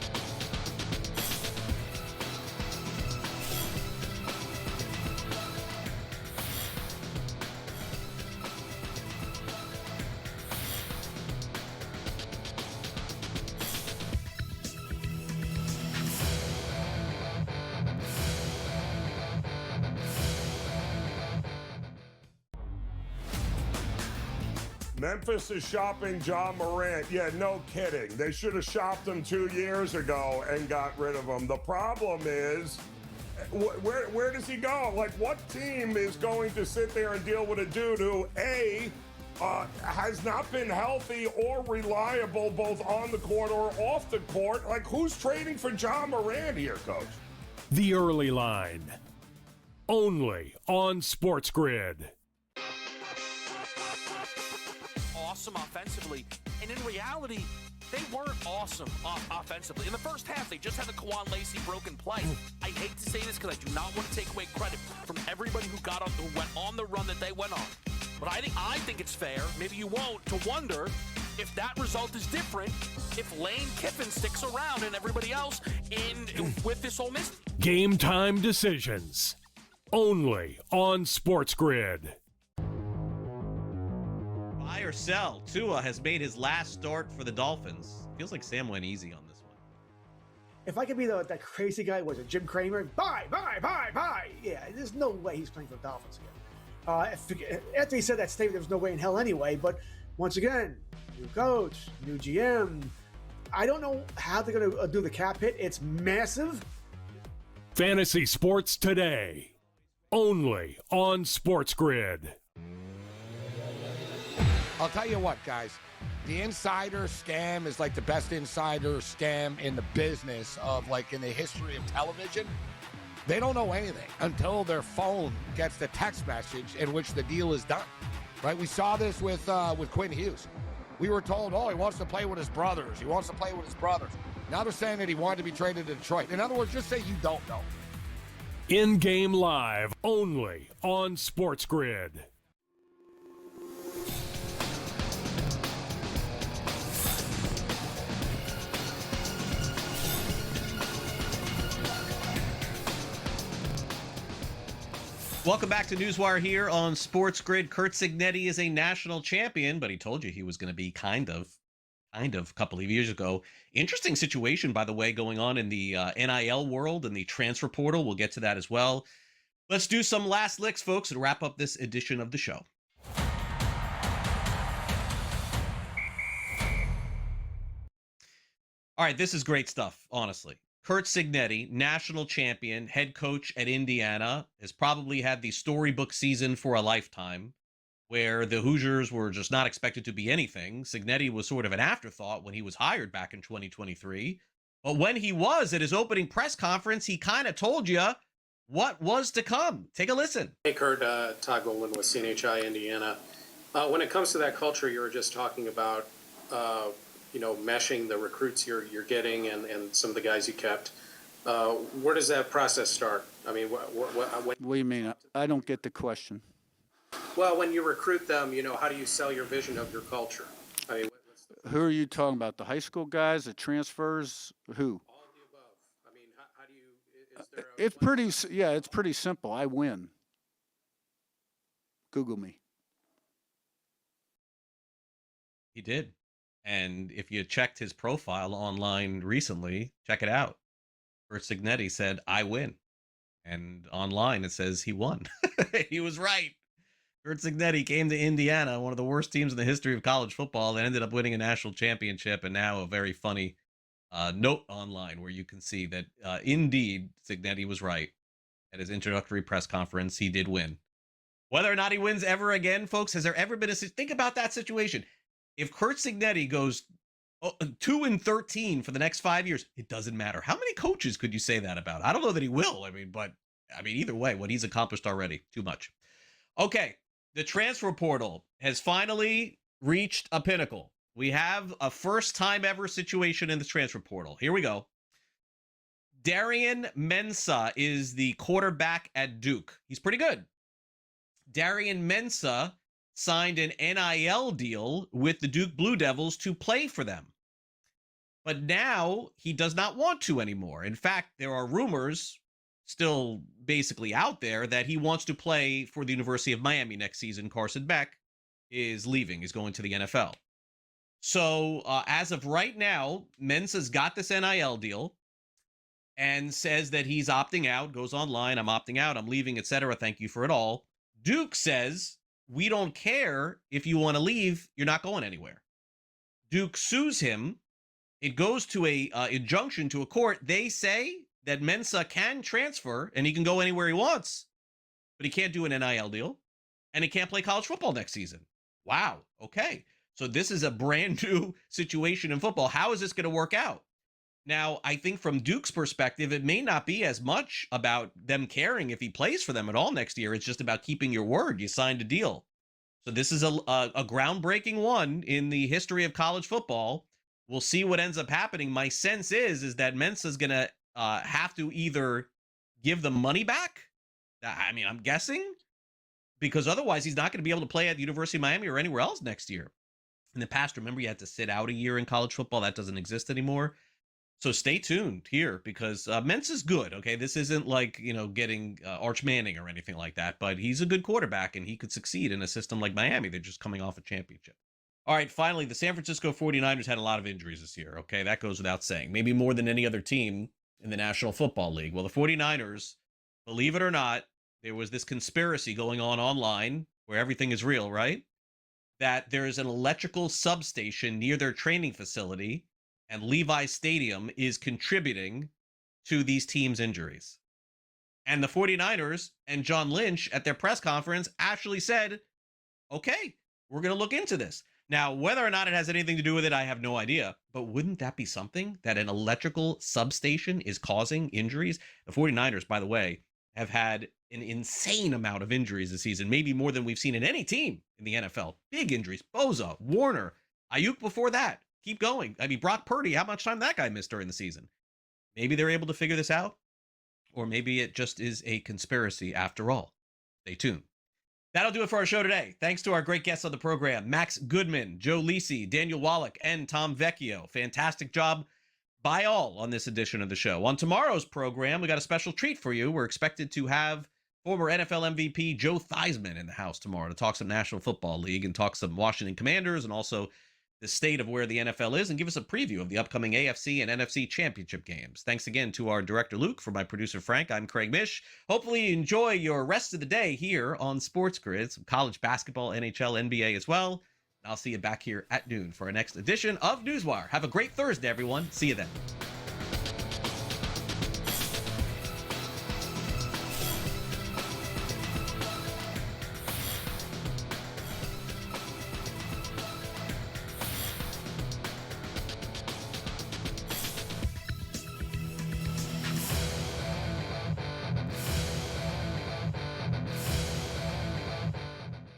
Memphis is shopping John Morant. Yeah, no kidding. They should have shopped him 2 years ago and got rid of him. The problem is, where does he go? Like, what team is going to sit there and deal with a dude who, A, has not been healthy or reliable both on the court or off the court? Like, who's trading for John Morant here, Coach? The Early Line. Only on SportsGrid. Awesome offensively, and in reality, they weren't awesome offensively. In the first half, they just had the Kwan Lacey broken play. I hate to say this because I do not want to take away credit from everybody who went on the run that they went on. But I think it's fair, maybe you won't, to wonder if that result is different if Lane Kiffin sticks around and everybody else with this Ole Miss. Game time decisions. Only on SportsGrid. Buy or sell. Tua has made his last start for the Dolphins. Feels like Sam went easy on this one. If I could be that crazy guy, was it Jim Cramer? Buy. Yeah, there's no way he's playing for the Dolphins again. After he said that statement, there was no way in hell anyway. But once again, new coach, new GM. I don't know how they're going to do the cap hit. It's massive. Fantasy Sports Today. Only on SportsGrid. I'll tell you what, guys. The insider scam is like the best insider scam in the business of, like, in the history of television. They don't know anything until their phone gets the text message in which the deal is done, right? We saw this with Quinn Hughes. We were told, he wants to play with his brothers. Now they're saying that he wanted to be traded to Detroit. In other words, just say you don't know. In-game live, only on SportsGrid. Welcome back to NewsWire here on SportsGrid. Curt Cignetti is a national champion, but he told you he was going to be kind of a couple of years ago. Interesting situation, by the way, going on in the NIL world and the transfer portal. We'll get to that as well. Let's do some last licks, folks, and wrap up this edition of the show. All right, this is great stuff, honestly. Curt Cignetti, national champion, head coach at Indiana, has probably had the storybook season for a lifetime, where the Hoosiers were just not expected to be anything. Cignetti was sort of an afterthought when he was hired back in 2023. But when he was at his opening press conference, he kind of told you what was to come. Take a listen. Hey, Kurt, Todd Goldman with CNHI Indiana. When it comes to that culture you were just talking about, meshing the recruits you're getting and some of the guys you kept, where does that process start? I mean, what do you mean? I don't get the question. Well, when you recruit them, how do you sell your vision of your culture? I mean, who are you talking about? The high school guys, the transfers, who? All of the above. I mean, how do you? Is there it's pretty simple. I win. Google me. He did. And if you checked his profile online recently, check it out. Curt Cignetti said, I win. And online it says he won. He was right. Curt Cignetti came to Indiana, one of the worst teams in the history of college football, that ended up winning a national championship, and now a very funny note online where you can see that indeed Cignetti was right. At his introductory press conference, he did win. Whether or not he wins ever again, folks, has there ever been think about that situation. If Curt Cignetti goes 2-13 for the next 5 years, it doesn't matter. How many coaches could you say that about? I don't know that he will. But either way, what he's accomplished already, too much. Okay, the transfer portal has finally reached a pinnacle. We have a first-time ever situation in the transfer portal. Here we go. Darian Mensah is the quarterback at Duke. He's pretty good. Darian Mensah signed an NIL deal with the Duke Blue Devils to play for them. But now he does not want to anymore. In fact, there are rumors still basically out there that he wants to play for the University of Miami next season. Carson Beck is leaving, is going to the NFL. So as of right now, Mensah's got this NIL deal and says that he's opting out, goes online, I'm opting out, I'm leaving, etc. Thank you for it all. Duke says, we don't care if you want to leave, you're not going anywhere. Duke sues him. It goes to a injunction to a court. They say that Mensah can transfer and he can go anywhere he wants, but he can't do an NIL deal and he can't play college football next season. Wow. Okay. So this is a brand new situation in football. How is this going to work out? Now, I think from Duke's perspective, it may not be as much about them caring if he plays for them at all next year. It's just about keeping your word. You signed a deal. So this is a groundbreaking one in the history of college football. We'll see what ends up happening. My sense is that Mensah's going to have to either give the money back. I'm guessing, because otherwise he's not going to be able to play at the University of Miami or anywhere else next year. In the past, remember, you had to sit out a year in college football. That doesn't exist anymore. So stay tuned here because Mensah's good, okay? This isn't like, getting Arch Manning or anything like that, but he's a good quarterback and he could succeed in a system like Miami. They're just coming off a championship. All right, finally, the San Francisco 49ers had a lot of injuries this year, okay? That goes without saying. Maybe more than any other team in the National Football League. Well, the 49ers, believe it or not, there was this conspiracy going on online where everything is real, right? That there is an electrical substation near their training facility and Levi Stadium is contributing to these teams' injuries. And the 49ers and John Lynch at their press conference actually said, okay, we're going to look into this. Now, whether or not it has anything to do with it, I have no idea. But wouldn't that be something, that an electrical substation is causing injuries? The 49ers, by the way, have had an insane amount of injuries this season, maybe more than we've seen in any team in the NFL. Big injuries. Boza, Warner, Ayuk before that. Keep going. Brock Purdy, how much time that guy missed during the season? Maybe they're able to figure this out, or maybe it just is a conspiracy after all. Stay tuned. That'll do it for our show today. Thanks to our great guests on the program, Max Goodman, Joe Lisi, Daniel Wallach, and Tom Vecchio. Fantastic job by all on this edition of the show. On tomorrow's program, we got a special treat for you. We're expected to have former NFL MVP Joe Theismann in the house tomorrow to talk some National Football League and talk some Washington Commanders and also the state of where the NFL is and give us a preview of the upcoming AFC and NFC Championship games. Thanks again to our director, Luke. For my producer, Frank, I'm Craig Mish. Hopefully you enjoy your rest of the day here on SportsGrid. Some college basketball, NHL, NBA as well. I'll see you back here at noon for our next edition of NewsWire. Have a great Thursday, everyone. See you then.